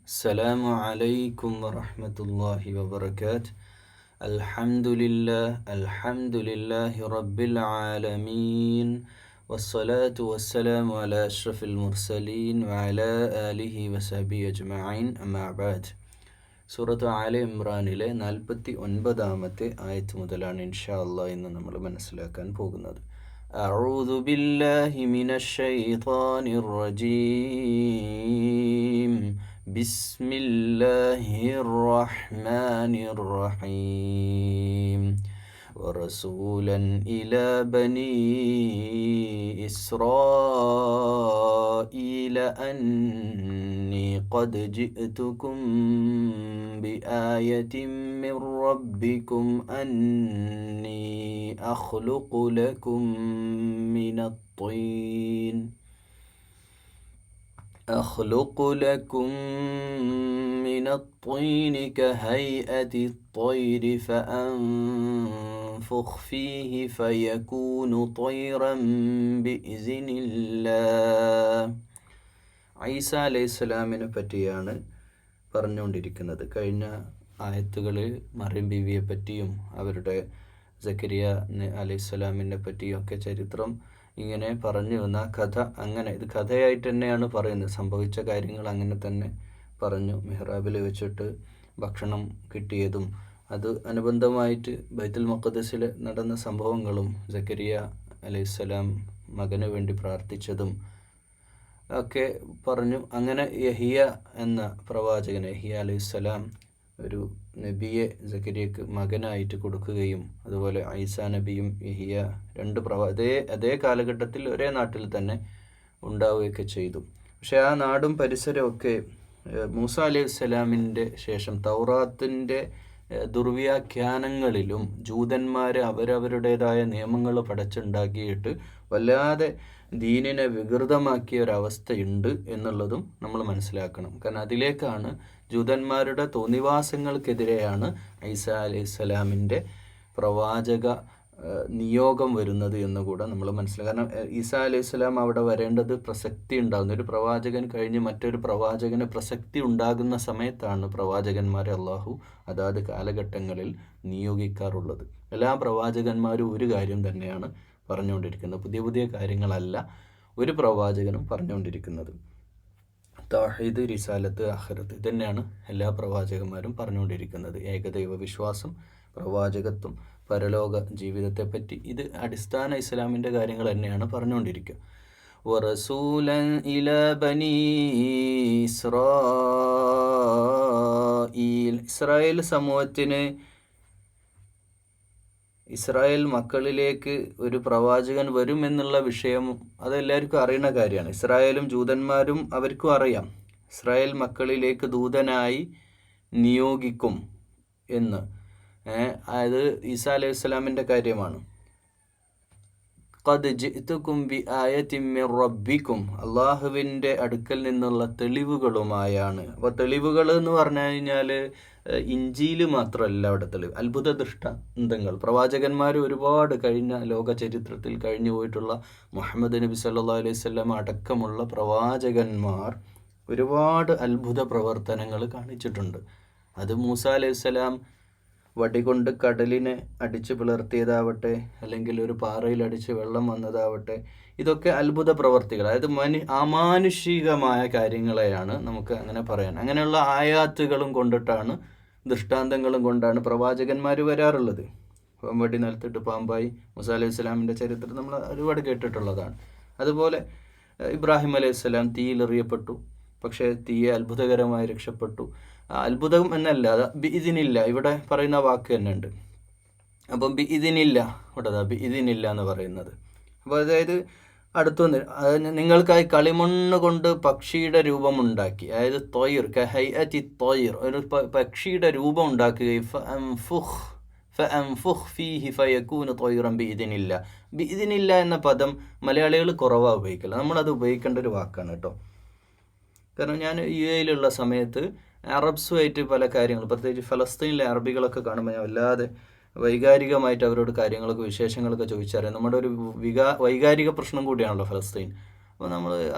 السلام عليكم ورحمة الله وبركاته. الحمد لله رب العالمين، والصلاة والسلام على أشرف المرسلين وعلى آله وصحبه أجمعين. أما بعد. സൂറത്ത് ആലെ ഇമ്രാനിലെ 49-ാമത്തെ ആയത്ത് മുതലാണ് ഇൻഷാ അല്ലാഹ് ഇന്ന് നമ്മൾ മനസ്സിലാക്കാൻ പോകുന്നത്. അഊദു ബില്ലാഹി മിനശ് ശൈത്വാനിർ റജീം. ബിസ്മില്ലാഹിർ റഹ്മാനിർ റഹീം. വറസൂലൻ ഇലാ ബനീ ഇസ്രായീല അന്നീ ഖദ് ജിഅ്തുകും ബിആയത്തിൻ മിർ റബ്ബികും അന്നീ അഖ്ലുഖു ലക്കും മിനത് ത്വീൻ من الطين كهيئة الطير فأنفخ فيه فيكون طيرا بإذن الله. ഈസ അലൈഹിസ്സലാമിനെ പറ്റിയാണ് പറഞ്ഞുകൊണ്ടിരിക്കുന്നത്. കഴിഞ്ഞ ആയത്തുകളിൽ മറിയം ബീവിയെ പറ്റിയും അവരുടെ സക്കരിയ അലൈഹിസ്സലാമിനെ പറ്റിയും ഒക്കെ ചരിത്രം ഇങ്ങനെ പറഞ്ഞു വന്ന കഥ, അങ്ങനെ ഇത് കഥയായിട്ട് തന്നെയാണ് പറയുന്നത്. സംഭവിച്ച കാര്യങ്ങൾ അങ്ങനെ തന്നെ പറഞ്ഞു. മിഹ്റാബിൽ വെച്ചിട്ട് ഭക്ഷണം കിട്ടിയതും അത് അനുബന്ധമായിട്ട് ബൈത്തുൽ മുഖദ്ദസിൽ നടന്ന സംഭവങ്ങളും സക്കരിയ അലൈഹിസ്സലാം മകന് വേണ്ടി പ്രാർത്ഥിച്ചതും ഒക്കെ പറഞ്ഞു. അങ്ങനെ യഹിയ എന്ന പ്രവാചകൻ, യഹിയ അലൈഹിസ്സലാം ഒരു നബിയെ സക്കരിയക്ക് മകനായിട്ട് കൊടുക്കുകയും അതുപോലെ ഈസാ നബിയും യഹിയ രണ്ട് അതേ കാലഘട്ടത്തിൽ ഒരേ നാട്ടിൽ തന്നെ ഉണ്ടാവുകയൊക്കെ ചെയ്തു. പക്ഷെ ആ നാടും പരിസരമൊക്കെ മൂസ അലൈഹിസ്സലാമിൻ്റെ ശേഷം തൗറാത്തിൻ്റെ ദുർവ്യാഖ്യാനങ്ങളിലും ജൂതന്മാർ അവരവരുടേതായ നിയമങ്ങൾ പടച്ചുണ്ടാക്കിയിട്ട് വല്ലാതെ ദീനിനെ വികൃതമാക്കിയ ഒരവസ്ഥയുണ്ട് എന്നുള്ളതും നമ്മൾ മനസ്സിലാക്കണം. കാരണം അതിലേക്കാണ് ജൂതന്മാരുടെ തോന്നിവാസങ്ങൾക്കെതിരെയാണ് ഈസാ അലൈഹിസ്സലാമിൻ്റെ പ്രവാചക നിയോഗം വരുന്നത് എന്നുകൂടെ നമ്മൾ മനസ്സിലാക്കണം. കാരണം ഈസാ അലൈഹിസ്സലാം അവിടെ വരേണ്ടത് പ്രസക്തി ഉണ്ടാകുന്ന, ഒരു പ്രവാചകൻ കഴിഞ്ഞ് മറ്റൊരു പ്രവാചകന് പ്രസക്തി ഉണ്ടാകുന്ന സമയത്താണ് പ്രവാചകന്മാരെ അള്ളാഹു അതാത് കാലഘട്ടങ്ങളിൽ നിയോഗിക്കാറുള്ളത്. എല്ലാ പ്രവാചകന്മാരും ഒരു കാര്യം തന്നെയാണ് പറഞ്ഞുകൊണ്ടിരിക്കുന്നത്, പുതിയ പുതിയ കാര്യങ്ങളല്ല ഒരു പ്രവാചകനും പറഞ്ഞുകൊണ്ടിരിക്കുന്നത്. തൗഹീദ്, റിസാലത്ത്, ആഖിറത്ത് ഇതന്നെയാണ് എല്ലാ പ്രവാചകന്മാരും പറഞ്ഞുകൊണ്ടിരിക്കുന്നത്. ഏകദൈവ വിശ്വാസം, പ്രവാചകത്വം, പരലോക ജീവിതത്തെപ്പറ്റി ഇത് അടിസ്ഥാന ഇസ്ലാമിൻ്റെ കാര്യങ്ങൾ തന്നെയാണ് പറഞ്ഞുകൊണ്ടിരിക്കുക. വറസൂലൻ ഇലാ ബനീ ഇസ്രായീൽ, ഇസ്രായേൽ സമൂഹത്തിന്, ഇസ്രായേൽ മക്കളിലേക്ക് ഒരു പ്രവാചകൻ വരും എന്നുള്ള വിഷയം അതെല്ലാവർക്കും അറിയുന്ന കാര്യമാണ്. ഇസ്രായേലും ജൂതന്മാരും അവർക്കും അറിയാം ഇസ്രായേൽ മക്കളിലേക്ക് ദൂതനായി നിയോഗിക്കും എന്ന്. അതായത് ഈസാ അലൈഹിസ്സലാമിൻ്റെ കാര്യമാണ്. ഖദ് ജിഅ്തുകും ബിആയത്തിൻ മിർ റബ്ബികും, അള്ളാഹുവിൻ്റെ അടുക്കൽ നിന്നുള്ള തെളിവുകളുമായാണ്. അപ്പോൾ തെളിവുകൾ എന്ന് പറഞ്ഞു കഴിഞ്ഞാൽ ഇഞ്ചീല് മാത്രമല്ല അവിടെ തെളിവ്, അത്ഭുത ദൃഷ്ടാന്തങ്ങൾ. പ്രവാചകന്മാർ ഒരുപാട് കഴിഞ്ഞ ലോക ചരിത്രത്തിൽ കഴിഞ്ഞു പോയിട്ടുള്ള മുഹമ്മദ് നബി സല്ലല്ലാഹു അലൈഹി വസല്ലം അടക്കമുള്ള പ്രവാചകന്മാർ ഒരുപാട് അത്ഭുത പ്രവർത്തനങ്ങൾ കാണിച്ചിട്ടുണ്ട്. അത് മൂസ അലൈഹിസ്സലാം വടികൊണ്ട് കടലിനെ അടിച്ച് പിളർത്തിയതാവട്ടെ, അല്ലെങ്കിൽ ഒരു പാറയിൽ അടിച്ച് വെള്ളം വന്നതാവട്ടെ, ഇതൊക്കെ അത്ഭുത പ്രവർത്തികൾ, അതായത് അമാനുഷികമായ കാര്യങ്ങളെയാണ് നമുക്ക് അങ്ങനെ പറയാൻ. അങ്ങനെയുള്ള ആയാത്തുകളും കൊണ്ടിട്ടാണ്, ദൃഷ്ടാന്തങ്ങളും കൊണ്ടാണ് പ്രവാചകന്മാർ വരാറുള്ളത്. വടി നിലത്തിട്ട് പാമ്പായി മൂസ അലൈഹി സ്വലാമിൻ്റെ ചരിത്രം നമ്മൾ ഒരുപാട് കേട്ടിട്ടുള്ളതാണ്. അതുപോലെ ഇബ്രാഹിം അലൈഹിസ്സലാം തീയിലെറിയപ്പെട്ടു, പക്ഷേ തീയെ അത്ഭുതകരമായി രക്ഷപ്പെട്ടു. അത്ഭുതം എന്നല്ല, ബിഇദിനില്ല ഇവിടെ പറയുന്ന വാക്ക് തന്നെ ഉണ്ട്. അപ്പം ബിഇദിനില്ല ഇവിടെ ബിഇദിനില്ല എന്ന് പറയുന്നത്. അപ്പോൾ അതായത് അടുത്തുവന്ന് നിങ്ങൾക്കായി കളിമണ്ണ് കൊണ്ട് പക്ഷിയുടെ രൂപമുണ്ടാക്കി, അതായത് ത്വയ്ർ കഹൈഅത്തി ത്വയ്ർ, ഒരു പക്ഷിയുടെ രൂപം ഉണ്ടാക്കുകയും ഫഅൻഫുഖ് ഫീഹി ഫയകൂന ത്വയ്റൻ ബിഇദിനില്ല. ബിഇദിനില്ല എന്ന പദം മലയാളികൾ കുറവാണ് ഉപയോഗിക്കില്ല, നമ്മളത് ഉപയോഗിക്കേണ്ട ഒരു വാക്കാണ് കേട്ടോ. കാരണം ഞാൻ യുഎഇയിലുള്ള സമയത്ത് അറബ്സുമായിട്ട് പല കാര്യങ്ങൾ, പ്രത്യേകിച്ച് ഫലസ്തീനിലെ അറബികളൊക്കെ കാണുമ്പോൾ ഞാൻ വല്ലാതെ വൈകാരികമായിട്ട് അവരോട് കാര്യങ്ങളൊക്കെ വിശേഷങ്ങളൊക്കെ ചോദിച്ചറിയാം. നമ്മുടെ ഒരു വൈകാരിക പ്രശ്നം കൂടിയാണല്ലോ ഫലസ്തീൻ.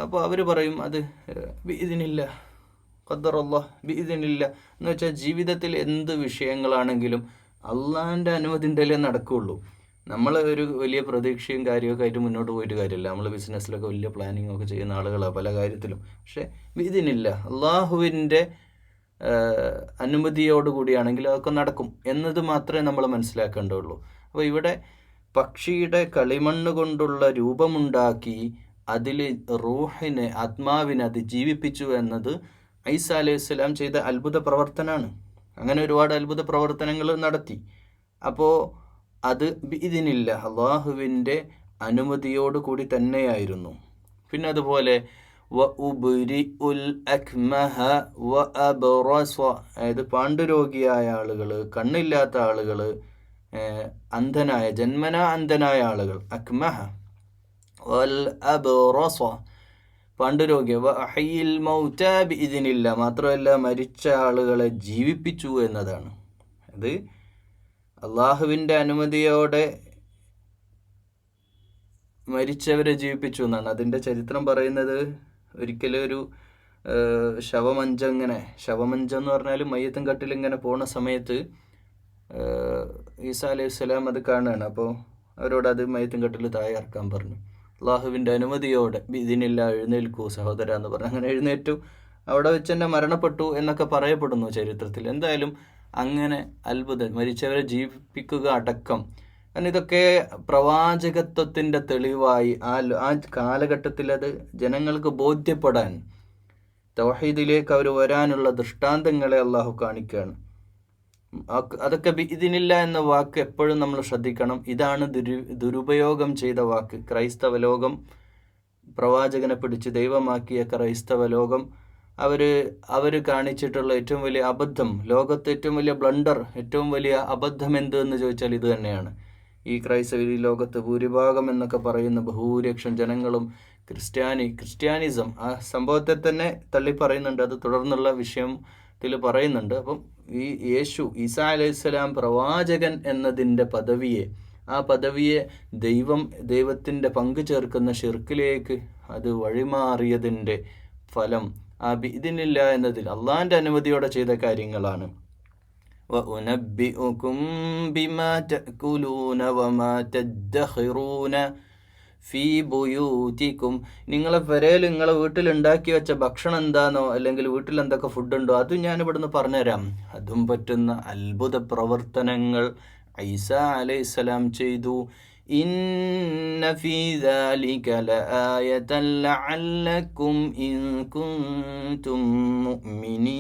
അപ്പോൾ അവർ പറയും അത് ഇതിനില്ല, ഖദ്ദറല്ലാഹ് ബിഇദ്നില്ല എന്ന് വെച്ചാൽ ജീവിതത്തിൽ എന്ത് വിഷയങ്ങളാണെങ്കിലും അള്ളാഹിൻ്റെ അനുമതിൻ്റെലേ നടക്കുകയുള്ളൂ. നമ്മൾ ഒരു വലിയ പ്രതീക്ഷയും കാര്യമൊക്കെ ആയിട്ട് മുന്നോട്ട് പോയിട്ട് കാര്യമില്ല. നമ്മൾ ബിസിനസ്സിലൊക്കെ വലിയ പ്ലാനിങ് ഒക്കെ ചെയ്യുന്ന ആളുകളാണ് പല കാര്യത്തിലും. പക്ഷേ ബിഇദ്നില്ല അള്ളാഹുവിൻ്റെ അനുമതിയോടുകൂടിയാണെങ്കിൽ അതൊക്കെ നടക്കും എന്നത് മാത്രമേ നമ്മൾ മനസ്സിലാക്കേണ്ടതുള്ളൂ. അപ്പോൾ ഇവിടെ പക്ഷിയുടെ കളിമണ്ണ് കൊണ്ടുള്ള രൂപമുണ്ടാക്കി അതിൽ റൂഹിനെ, ആത്മാവിനെ അത് ജീവിപ്പിച്ചു എന്നത് ഈസാ അലൈഹിസ്സലാം ചെയ്ത അത്ഭുത പ്രവർത്തനമാണ്. അങ്ങനെ ഒരുപാട് അത്ഭുത പ്രവർത്തനങ്ങൾ നടത്തി. അപ്പോൾ അത് ബിഇദ്നില്ല അള്ളാഹുവിൻ്റെ അനുമതിയോട് കൂടി തന്നെയായിരുന്നു. പിന്നെ അതുപോലെ വഉബ്രിഉൽ അക്മഹ വഅബ്റസ, അതായത് പാണ്ഡുരോഗിയായ ആളുകൾ, കണ്ണില്ലാത്ത ആളുകൾ, അന്ധനായ ജന്മനാ അന്ധനായ ആളുകൾ, അക്മഹ വൽ അബ്റസ പാണ്ഡുരോഗി, വഅഹയിൽ മൗത ബിഇദ്നില്ല മാത്രമല്ല മരിച്ച ആളുകളെ ജീവിപ്പിച്ചു എന്നതാണ്. അത് അള്ളാഹുവിൻ്റെ അനുമതിയോടെ മരിച്ചവരെ ജീവിപ്പിച്ചു എന്നാണ് അതിൻ്റെ ചരിത്രം പറയുന്നത്. ഒരിക്കലും ഒരു ശവമഞ്ചം എന്ന് പറഞ്ഞാൽ മയ്യത്തും കട്ടിലിങ്ങനെ പോണ സമയത്ത് ഈസാ അലൈഹി സ്വലാം അത് കാണുകയാണ്. അപ്പോൾ അവരോട് അത് മയ്യത്തും കട്ടിൽ താഴെ ഇറക്കാൻ പറഞ്ഞു. അള്ളാഹുവിൻ്റെ അനുമതിയോടെ ഇതിനില്ല എഴുന്നേൽക്കൂ സഹോദര എന്ന് പറഞ്ഞു. അങ്ങനെ എഴുന്നേറ്റു. അവിടെ വെച്ച് തന്നെ മരണപ്പെട്ടു എന്നൊക്കെ പറയപ്പെടുന്നു ചരിത്രത്തിൽ. എന്തായാലും അങ്ങനെ അത്ഭുതം, മരിച്ചവരെ ജീവിപ്പിക്കുക അടക്കം. കാരണം ഇതൊക്കെ പ്രവാചകത്വത്തിൻ്റെ തെളിവായി ആ കാലഘട്ടത്തിൽ അത് ജനങ്ങൾക്ക് ബോധ്യപ്പെടാൻ, തൗഹീദിലേക്ക് അവർ വരാനുള്ള ദൃഷ്ടാന്തങ്ങളെ അള്ളാഹു കാണിക്കുകയാണ്. അതൊക്കെ ഇതിനില്ല എന്ന വാക്ക് എപ്പോഴും നമ്മൾ ശ്രദ്ധിക്കണം. ഇതാണ് ദുരുപയോഗം ചെയ്ത വാക്ക്. ക്രൈസ്തവ ലോകം, പ്രവാചകനെ പിടിച്ച് ദൈവമാക്കിയ ക്രൈസ്തവ ലോകം, അവർ കാണിച്ചിട്ടുള്ള ഏറ്റവും വലിയ അബദ്ധം, ലോകത്ത് ഏറ്റവും വലിയ ബ്ലണ്ടർ, ഏറ്റവും വലിയ അബദ്ധം എന്ത് എന്ന് ചോദിച്ചാൽ ഇത് തന്നെയാണ്. ഈ ക്രൈസ്തവ ലോകത്ത് ഭൂരിഭാഗം എന്നൊക്കെ പറയുന്ന ബഹുഭൂരിപക്ഷം ജനങ്ങളും ക്രിസ്ത്യാനിസം ആ സംഭവത്തെ തന്നെ തള്ളി പറയുന്നുണ്ട്. അത് തുടർന്നുള്ള വിഷയത്തിൽ പറയുന്നുണ്ട്. അപ്പം ഈ ഈസാ അലൈഹിസ്സലാം പ്രവാചകൻ എന്നതിൻ്റെ ആ പദവിയെ ദൈവത്തിൻ്റെ പങ്കു ചേർക്കുന്ന ഷിർക്കിലേക്ക് അത് വഴിമാറിയതിൻ്റെ ഫലം ആ ബിഇദ്നില്ല എന്നതിൽ അള്ളാഹിൻ്റെ അനുമതിയോടെ ചെയ്ത കാര്യങ്ങളാണ്. وَأُنَبِّئُكُم بِمَا تَأْكُلُونَ وَمَا تَدَّخِرُونَ ഫീ ബുയൂതിക്കും, നിങ്ങളെ പെരയിൽ നിങ്ങളെ വീട്ടിൽ ഉണ്ടാക്കി വെച്ച ഭക്ഷണം എന്താണോ, അല്ലെങ്കിൽ വീട്ടിൽ എന്തൊക്കെ ഫുഡുണ്ടോ അത് ഞാൻ ഇവിടുന്ന് പറഞ്ഞുതരാം. അതും പറ്റുന്ന അത്ഭുത പ്രവർത്തനങ്ങൾ ഈസാ അലൈഹിസ്സലാം ചെയ്തു. ഇന്ന ഫീ ദാലിക ലആയതൻ ലഅല്ലക്കും ഇൻ കുൻതും മുഅ്മിനീൻ.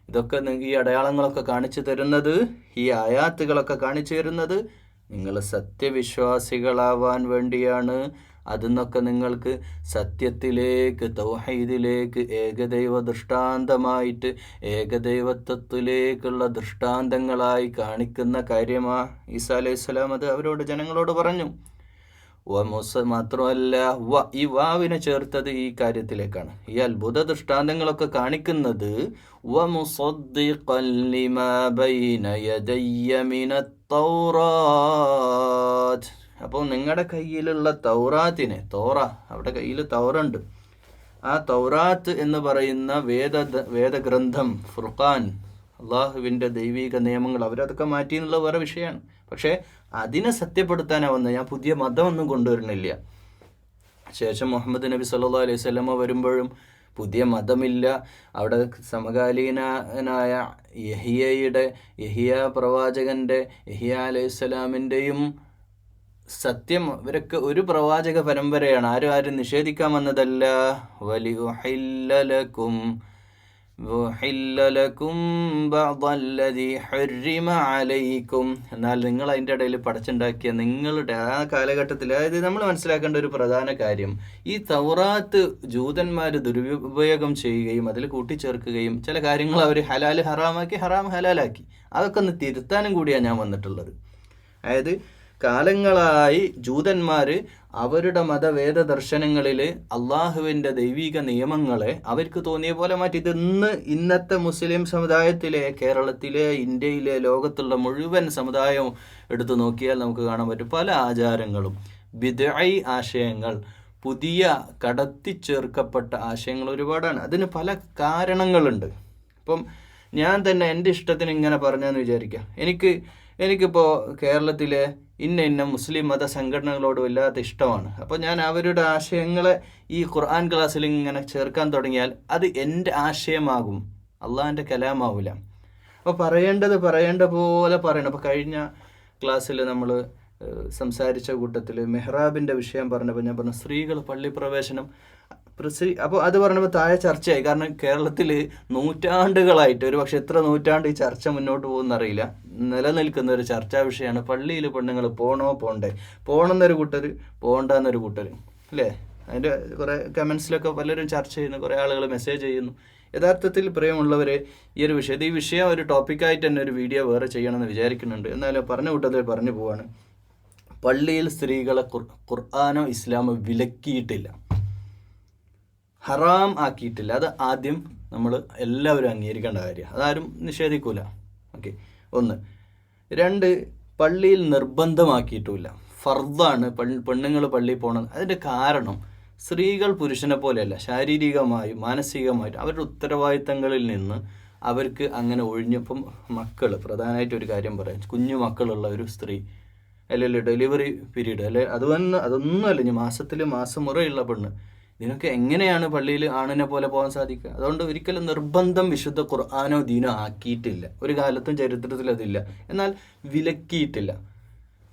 ഇതൊക്കെ ഈ അടയാളങ്ങളൊക്കെ കാണിച്ചു തരുന്നത്, ഈ ആയാത്തുകളൊക്കെ കാണിച്ചു തരുന്നത് നിങ്ങൾ സത്യവിശ്വാസികളാവാൻ വേണ്ടിയാണ്. അതിന്നൊക്കെ നിങ്ങൾക്ക് സത്യത്തിലേക്ക്, തൗഹീദിലേക്ക്, ഏകദൈവ ദൃഷ്ടാന്തമായിട്ട് ഏകദൈവത്വത്തിലേക്കുള്ള ദൃഷ്ടാന്തങ്ങളായി കാണിക്കുന്ന കാര്യമാ ഈസാ അലൈഹിസ്സലാം അത് അവരോട്, ജനങ്ങളോട് പറഞ്ഞു. മാത്രമല്ല ഈ വാവിനെ ചേർത്തത് ഈ കാര്യത്തിലേക്കാണ്. ഈ അത്ഭുത ദൃഷ്ടാന്തങ്ങളൊക്കെ കാണിക്കുന്നത് വമുസദ്ദിഖൻ ലിമാ ബൈന യദയ്യ മിനത്ത് തൗറാത്ത്. അപ്പോൾ നിങ്ങളുടെ കയ്യിലുള്ള തൗറാത്തിനെ, അവിടെ കയ്യിൽ തൗറുണ്ട്, ആ തൗറാത്ത് എന്ന് പറയുന്ന വേദഗ്രന്ഥം, ഫുർഖാൻ, അള്ളാഹുവിൻ്റെ ദൈവിക നിയമങ്ങൾ, അവരതൊക്കെ മാറ്റി എന്നുള്ള വേറെ വിഷയമാണ്. പക്ഷേ അതിനെ സത്യപ്പെടുത്താനാണ് വന്നത്. ഞാൻ പുതിയ മതമൊന്നും കൊണ്ടുവരുന്നില്ല. ശേഷം മുഹമ്മദ് നബി സല്ലല്ലാഹു അലൈഹി വസല്ലമ വരുമ്പോഴും പുതിയ മതമില്ല. അവിടെ സമകാലീനായ യഹിയ പ്രവാചകൻ്റെ, യഹിയ അലൈഹിസ്സലാമിൻ്റെയും സത്യം, ഇവരൊക്കെ ഒരു പ്രവാചക പരമ്പരയാണ്. ആരും നിഷേധിക്കാൻ വന്നതല്ല. വലിയുഹില്ലലക്കും എന്നാൽ നിങ്ങൾ അതിൻ്റെ ഇടയിൽ പടച്ചുണ്ടാക്കിയ നിങ്ങളുടെ ആ കാലഘട്ടത്തിൽ, അതായത് നമ്മൾ മനസ്സിലാക്കേണ്ട ഒരു പ്രധാന കാര്യം, ഈ തൗറാത്ത് ജൂതന്മാർ ദുരുപയോഗം ചെയ്യുകയും അതിൽ കൂട്ടിച്ചേർക്കുകയും ചില കാര്യങ്ങൾ അവർ ഹലാൽ ഹറാമാക്കി, ഹറാം ഹലാലാക്കി. അതൊക്കെ ഒന്ന് തിരുത്താനും കൂടിയാണ് ഞാൻ വന്നിട്ടുള്ളത്. അതായത് കാലങ്ങളായി ജൂതന്മാർ അവരുടെ മതവേദ ദർശനങ്ങളിൽ അള്ളാഹുവിൻ്റെ ദൈവിക നിയമങ്ങളെ അവർക്ക് തോന്നിയ പോലെ മാറ്റി. ഇന്നത്തെ മുസ്ലിം സമുദായത്തിലെ, കേരളത്തിലെ, ഇന്ത്യയിലെ, ലോകത്തുള്ള മുഴുവൻ സമുദായവും എടുത്തു നോക്കിയാൽ നമുക്ക് കാണാൻ പറ്റും. പല ആചാരങ്ങളും, ബിദ്അ ആശയങ്ങൾ, പുതിയ കടത്തിച്ചേർക്കപ്പെട്ട ആശയങ്ങൾ ഒരുപാടാണ്. അതിന് പല കാരണങ്ങളുണ്ട്. ഇപ്പം ഞാൻ തന്നെ എൻ്റെ ഇഷ്ടത്തിന് ഇങ്ങനെ പറഞ്ഞെന്ന് വിചാരിക്കുക, എനിക്കിപ്പോൾ കേരളത്തിലെ ഇന്ന മുസ്ലിം മത സംഘടനകളോട് വല്ലാത്ത ഇഷ്ടമാണ്. അപ്പോൾ ഞാൻ അവരുടെ ആശയങ്ങളെ ഈ ഖുർആൻ ക്ലാസ്സിൽ ഇങ്ങനെ ചേർക്കാൻ തുടങ്ങിയാൽ അത് എൻ്റെ ആശയമാകും, അള്ളാഹിൻ്റെ കലാമാവില്ല. അപ്പോൾ പറയേണ്ട പോലെ പറയണം. അപ്പോൾ കഴിഞ്ഞ ക്ലാസ്സിൽ നമ്മൾ സംസാരിച്ച കൂട്ടത്തിൽ മെഹ്റാബിൻ്റെ വിഷയം പറഞ്ഞപ്പോൾ ഞാൻ പറഞ്ഞു സ്ത്രീകൾ പള്ളി പ്രവേശനം. അപ്പോൾ അത് പറഞ്ഞപ്പോൾ താഴെ ചർച്ചയായി. കാരണം കേരളത്തിൽ നൂറ്റാണ്ടുകളായിട്ട്, ഒരു പക്ഷെ എത്ര നൂറ്റാണ്ട് ഈ ചർച്ച മുന്നോട്ട് പോകുന്നറിയില്ല, നിലനിൽക്കുന്ന ഒരു ചർച്ചാ വിഷയമാണ് പള്ളിയിൽ പെണ്ണുങ്ങൾ പോകണമെന്നൊരു കൂട്ടർ, പോകണ്ടെന്നൊരു കൂട്ടർ, അല്ലേ? അതിൻ്റെ കുറേ കമൻസിലൊക്കെ പലരും ചർച്ച ചെയ്യുന്നു, കുറേ ആളുകൾ മെസ്സേജ് ചെയ്യുന്നു. യഥാർത്ഥത്തിൽ പ്രിയമുള്ളവരെ, ഈ വിഷയം ഒരു ടോപ്പിക്കായിട്ട് തന്നെ ഒരു വീഡിയോ വേറെ ചെയ്യണമെന്ന് വിചാരിക്കുന്നുണ്ട്. എന്നാലും പറഞ്ഞ കൂട്ടത്തിൽ പറഞ്ഞു പോവാണ്. പള്ളിയിൽ സ്ത്രീകളെ ഖുർആനോ ഇസ്ലാമോ വിലക്കിയിട്ടില്ല, ഹറാം ആക്കിയിട്ടില്ല. അത് ആദ്യം നമ്മൾ എല്ലാവരും അംഗീകരിക്കേണ്ട കാര്യമാണ്. അതാരും നിഷേധിക്കൂല. ഓക്കെ, 1. 2, പള്ളിയിൽ നിർബന്ധമാക്കിയിട്ടുമില്ല, ഫർദാണ് പെണ്ണുങ്ങൾ പള്ളിയിൽ പോകണം. അതിൻ്റെ കാരണം സ്ത്രീകൾ പുരുഷനെ പോലെയല്ല, ശാരീരികമായും മാനസികമായിട്ടും അവരുടെ ഉത്തരവാദിത്തങ്ങളിൽ നിന്ന് അവർക്ക് അങ്ങനെ ഒഴിഞ്ഞപ്പം മക്കൾ, പ്രധാനമായിട്ട് ഒരു കാര്യം പറയാം, കുഞ്ഞു മക്കളുള്ള ഒരു സ്ത്രീ, അല്ലെങ്കിൽ ഡെലിവറി പീരീഡ്, അല്ലെ അതൊന്നുമല്ല, ഇനി മാസമുറയുള്ള പെണ്ണ്, ഇതിനൊക്കെ എങ്ങനെയാണ് പള്ളിയിൽ ആണിനെ പോലെ പോകാൻ സാധിക്കുക? അതുകൊണ്ട് ഒരിക്കലും നിർബന്ധം വിശുദ്ധ ഖുർആനോ ദീനോ ആക്കിയിട്ടില്ല, ഒരു കാലത്തും ചരിത്രത്തിൽ അതില്ല. എന്നാൽ വിലക്കിയിട്ടില്ല.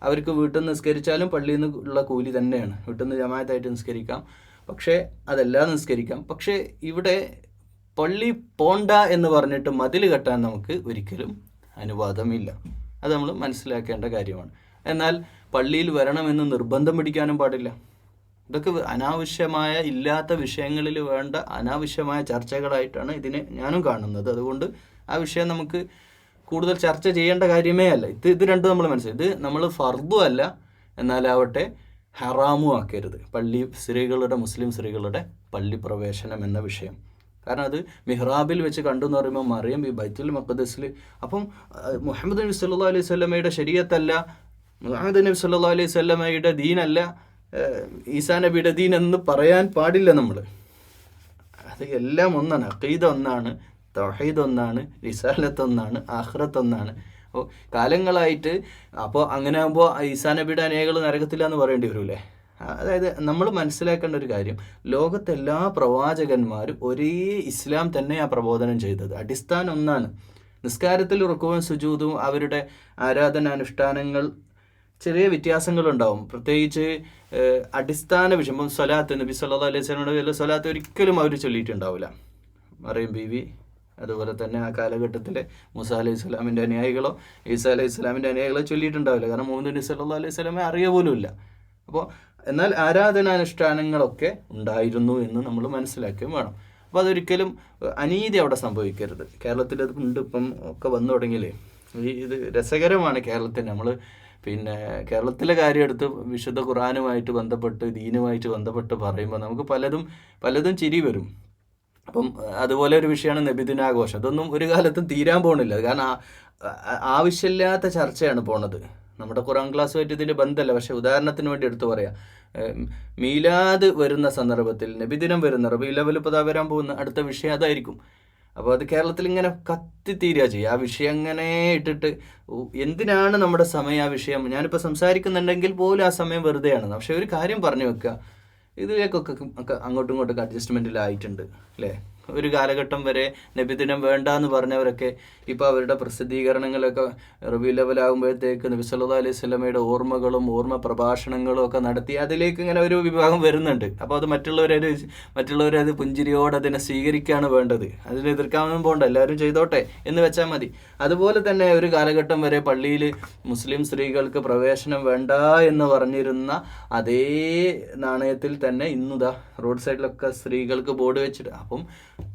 അവർക്ക് വീട്ടിൽ നിന്ന് നിസ്കരിച്ചാലും പള്ളിയിൽ നിന്ന് ഉള്ള കൂലി തന്നെയാണ്. വീട്ടിൽ നിന്ന് ജമാഅത്തായിട്ട് നിസ്കരിക്കാം, പക്ഷേ അതെല്ലാം നിസ്കരിക്കാം. പക്ഷേ ഇവിടെ പള്ളി പോണ്ട എന്ന് പറഞ്ഞിട്ട് മതിൽ കെട്ടാൻ നമുക്ക് ഒരിക്കലും അനുവാദമില്ല. അത് നമ്മൾ മനസ്സിലാക്കേണ്ട കാര്യമാണ്. എന്നാൽ പള്ളിയിൽ വരണമെന്ന് നിർബന്ധം പിടിക്കാനും പാടില്ല. ഇതൊക്കെ അനാവശ്യമായ, ഇല്ലാത്ത വിഷയങ്ങളിൽ വേണ്ട അനാവശ്യമായ ചർച്ചകളായിട്ടാണ് ഇതിനെ ഞാനും കാണുന്നത്. അതുകൊണ്ട് ആ വിഷയം നമുക്ക് കൂടുതൽ ചർച്ച ചെയ്യേണ്ട കാര്യമേ അല്ല. ഇത് രണ്ടും നമ്മൾ മനസ്സിലായി. ഇത് നമ്മൾ ഫർദും അല്ല, എന്നാലാവട്ടെ ഹറാമും ആക്കരുത് മുസ്ലിം സ്ത്രീകളുടെ പള്ളി പ്രവേശനം എന്ന വിഷയം. കാരണം അത് മിഹ്റാബിൽ വെച്ച് കണ്ടു എന്ന് പറയുമ്പോൾ മറിയം ഈ ബൈത്തുൽ മഖ്ദസിൽ, അപ്പം മുഹമ്മദ് നബി സല്ലല്ലാഹു അലൈഹി വസല്ലമയുടെ ശരീഅത്തല്ല, മുഹമ്മദ് നബി സല്ലല്ലാഹു അലൈഹി വസല്ലമയുടെ ദീനല്ല, ഈസാ നബിയുടെ ദീൻ എന്ന് പറയാൻ പാടില്ല നമ്മൾ. അത് എല്ലാം ഒന്നാണ്. അഖീദ ഒന്നാണ്, തൗഹീദ് ഒന്നാണ്, റിസാലത്ത് ഒന്നാണ്, ആഖിറത്ത് ഒന്നാണ്. അപ്പോൾ കാലങ്ങളായിട്ട് അപ്പോൾ അങ്ങനെ ആകുമ്പോൾ ഈസാ നബിയുടെ അനുയായികൾ നരകത്തില്ല എന്ന് പറയേണ്ടി വരൂലേ? അതായത് നമ്മൾ മനസ്സിലാക്കേണ്ട ഒരു കാര്യം, ലോകത്തെല്ലാ പ്രവാചകന്മാരും ഒരേ ഇസ്ലാം തന്നെയാണ് പ്രബോധനം ചെയ്തത്. അടിസ്ഥാനം ഒന്നാണ്. നിസ്കാരത്തിൽ റുക്കുവും സുജൂദും അവരുടെ ആരാധനാനുഷ്ഠാനങ്ങൾ ചെറിയ വ്യത്യാസങ്ങളുണ്ടാവും. പ്രത്യേകിച്ച് അടിസ്ഥാന വിഷയം, ഇപ്പം സ്വലാത്ത്, നബി സല്ലല്ലാഹു അലൈഹി വസല്ലമയുടെ സ്വലാത്ത് ഒരിക്കലും അവർ ചൊല്ലിയിട്ടുണ്ടാവില്ല. മറിയം ബീവി, അതുപോലെ തന്നെ ആ കാലഘട്ടത്തിലെ മൂസാ അലൈഹി സ്വലാമിൻ്റെ അനുയായികളോ ഈസാ അലൈഹി സ്വലാമിൻ്റെ അനുയായികളോ ചൊല്ലിയിട്ടുണ്ടാവില്ല. കാരണം മുഹമ്മദ് നബി സല്ലല്ലാഹു അലൈഹി വസല്ലമയെ അറിയ പോലുമില്ല. അപ്പോൾ എന്നാൽ ആരാധനാനുഷ്ഠാനങ്ങളൊക്കെ ഉണ്ടായിരുന്നു എന്ന് നമ്മൾ മനസ്സിലാക്കുകയും വേണം. അപ്പോൾ അതൊരിക്കലും അനീതി അവിടെ സംഭവിക്കരുത്. കേരളത്തിൽ അത് ഉണ്ട്, ഇപ്പം ഒക്കെ വന്നു തുടങ്ങിയില്ലേ. ഇത് രസകരമാണ്. കേരളത്തിൽ നമ്മൾ കേരളത്തിലെ കാര്യം എടുത്ത് വിശുദ്ധ ഖുർആനുമായിട്ട് ബന്ധപ്പെട്ട് ദീനുമായിട്ട് ബന്ധപ്പെട്ട് പറയുമ്പോൾ നമുക്ക് പലതും ചിരി വരും. അപ്പം അതുപോലെ ഒരു വിഷയമാണ് നബിദിനാഘോഷം. അതൊന്നും ഒരു കാലത്തും തീരാൻ പോകണില്ല. കാരണം ആവശ്യമില്ലാത്ത ചർച്ചയാണ് പോണത്. നമ്മുടെ ഖുർആൻ ക്ലാസ്സുമായിട്ട് ഇതിൻ്റെ ബന്ധമല്ല. പക്ഷേ ഉദാഹരണത്തിന് വേണ്ടി എടുത്തു പറയാം, മീലാദ് വരുന്ന സന്ദർഭത്തിൽ, നബിദിനം വരുന്ന റബീഉൽ അവ്വൽ വരാൻ പോകുന്ന അടുത്ത വിഷയം അതായിരിക്കും. അപ്പോൾ അത് കേരളത്തിൽ ഇങ്ങനെ കത്തിത്തീരുക ചെയ്യുക. ആ വിഷയം അങ്ങനെ ഇട്ടിട്ട് എന്തിനാണ് നമ്മുടെ സമയം ആ വിഷയം, ഞാനിപ്പോൾ സംസാരിക്കുന്നുണ്ടെങ്കിൽ പോലും ആ സമയം വെറുതെയാണ്. പക്ഷെ ഒരു കാര്യം പറഞ്ഞു വെക്കുക, ഇതിലേക്കൊക്കെ അങ്ങോട്ടും ഇങ്ങോട്ടൊക്കെ അഡ്ജസ്റ്റ്മെൻറ്റിലായിട്ടുണ്ട് അല്ലേ? ഒരു കാലഘട്ടം വരെ നബിദിനം വേണ്ട എന്ന് പറഞ്ഞവരൊക്കെ ഇപ്പോൾ അവരുടെ പ്രസിദ്ധീകരണങ്ങളൊക്കെ റബീഉൽ അവ്വൽ ആകുമ്പോഴത്തേക്ക് നബി സല്ലല്ലാഹു അലൈഹി വസല്ലമയുടെ ഓർമ്മകളും ഓർമ്മ പ്രഭാഷണങ്ങളും ഒക്കെ നടത്തി അതിലേക്ക് ഇങ്ങനെ ഒരു വിഭാഗം വരുന്നുണ്ട്. അപ്പോൾ അത് മറ്റുള്ളവരെ അത് പുഞ്ചിരിയോടെ അതിനെ സ്വീകരിക്കുകയാണ് വേണ്ടത്. അതിനെ എതിർക്കാമെന്നും പോകണ്ട, എല്ലാവരും ചെയ്തോട്ടെ എന്ന് വെച്ചാൽ മതി. അതുപോലെ തന്നെ ഒരു കാലഘട്ടം വരെ പള്ളിയിൽ മുസ്ലിം സ്ത്രീകൾക്ക് പ്രവേശനം വേണ്ട എന്ന് പറഞ്ഞിരുന്ന അതേ നാണയത്തിൽ തന്നെ ഇന്നുതാ റോഡ് സൈഡിലൊക്കെ സ്ത്രീകൾക്ക് ബോർഡ് വെച്ചിട്ട്. അപ്പം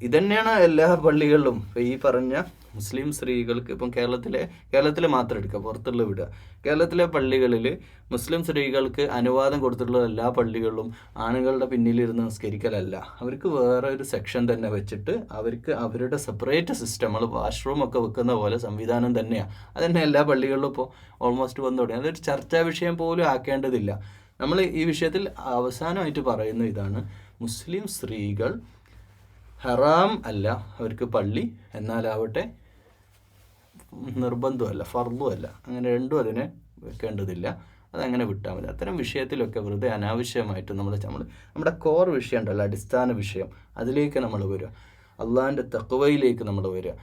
ഇതന്നെയാണ് എല്ലാ പള്ളികളിലും. ഈ പറഞ്ഞ മുസ്ലിം സ്ത്രീകൾക്ക് ഇപ്പം കേരളത്തിലെ മാത്രം എടുക്കുക, പുറത്തുള്ള വിടുക. കേരളത്തിലെ പള്ളികളിൽ മുസ്ലിം സ്ത്രീകൾക്ക് അനുവാദം കൊടുത്തിട്ടുള്ള എല്ലാ പള്ളികളിലും ആണുങ്ങളുടെ പിന്നിലിരുന്ന് നിസ്കരിക്കലല്ല, അവർക്ക് വേറെ ഒരു സെക്ഷൻ തന്നെ വെച്ചിട്ട് അവർക്ക് അവരുടെ സെപ്പറേറ്റ് സിസ്റ്റം, നമ്മൾ വാഷ്റൂം ഒക്കെ വെക്കുന്ന പോലെ സംവിധാനം തന്നെയാണ്. അതന്നെ എല്ലാ പള്ളികളിലും ഇപ്പോൾ ഓൾമോസ്റ്റ് വന്നു തുടങ്ങി. അതൊരു ചർച്ചാ വിഷയം പോലും ആക്കേണ്ടതില്ല. നമ്മൾ ഈ വിഷയത്തിൽ അവസാനമായിട്ട് പറയുന്ന ഇതാണ്, മുസ്ലിം സ്ത്രീകൾ ഹറാം അല്ല അവർക്ക് പള്ളി, എന്നാലാവട്ടെ നിർബന്ധമല്ല, ഫർളും അല്ല, അങ്ങനെ രണ്ടും അതിനെ വെക്കേണ്ടതില്ല, അതങ്ങനെ വിട്ടാൽ മതി. അത്തരം വിഷയത്തിലൊക്കെ വെറുതെ അനാവശ്യമായിട്ട് നമ്മുടെ കോർ വിഷയം ഉണ്ടല്ലോ, അടിസ്ഥാന വിഷയം, അതിലേക്ക് നമ്മൾ വരിക, അള്ളാഹിൻ്റെ തഖ്വയിലേക്ക് നമ്മൾ വരിക,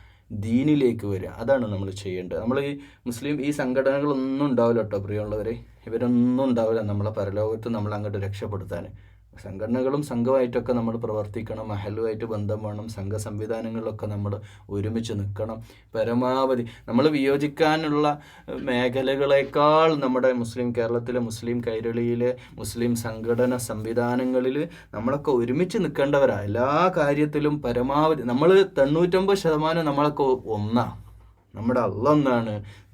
ദീനിലേക്ക് വരിക. അതാണ് നമ്മൾ ചെയ്യേണ്ടത്. നമ്മൾ ഈ സംഘടനകളൊന്നും ഉണ്ടാവില്ല കേട്ടോ പ്രിയമുള്ളവരെ, ഇവരൊന്നും ഉണ്ടാവില്ല നമ്മളെ പരലോകത്ത് നമ്മൾ അങ്ങോട്ട് രക്ഷപ്പെടുത്താൻ. സംഘടനകളും സംഘമായിട്ടൊക്കെ നമ്മൾ പ്രവർത്തിക്കണം, മഹലുമായിട്ട് ബന്ധം വേണം, സംഘ സംവിധാനങ്ങളിലൊക്കെ നമ്മൾ ഒരുമിച്ച് നിൽക്കണം. പരമാവധി നമ്മൾ വിയോജിക്കാനുള്ള മേഖലകളേക്കാൾ നമ്മുടെ കേരളത്തിലെ മുസ്ലിം കൈരളിയിലെ മുസ്ലിം സംഘടന സംവിധാനങ്ങളിൽ നമ്മളൊക്കെ ഒരുമിച്ച് നിൽക്കേണ്ടവരാണ്. എല്ലാ കാര്യത്തിലും പരമാവധി നമ്മൾ 99% നമ്മളൊക്കെ ഒന്നാണ്. നമ്മുടെ അള്ളാഹ് ഒന്നാണ്,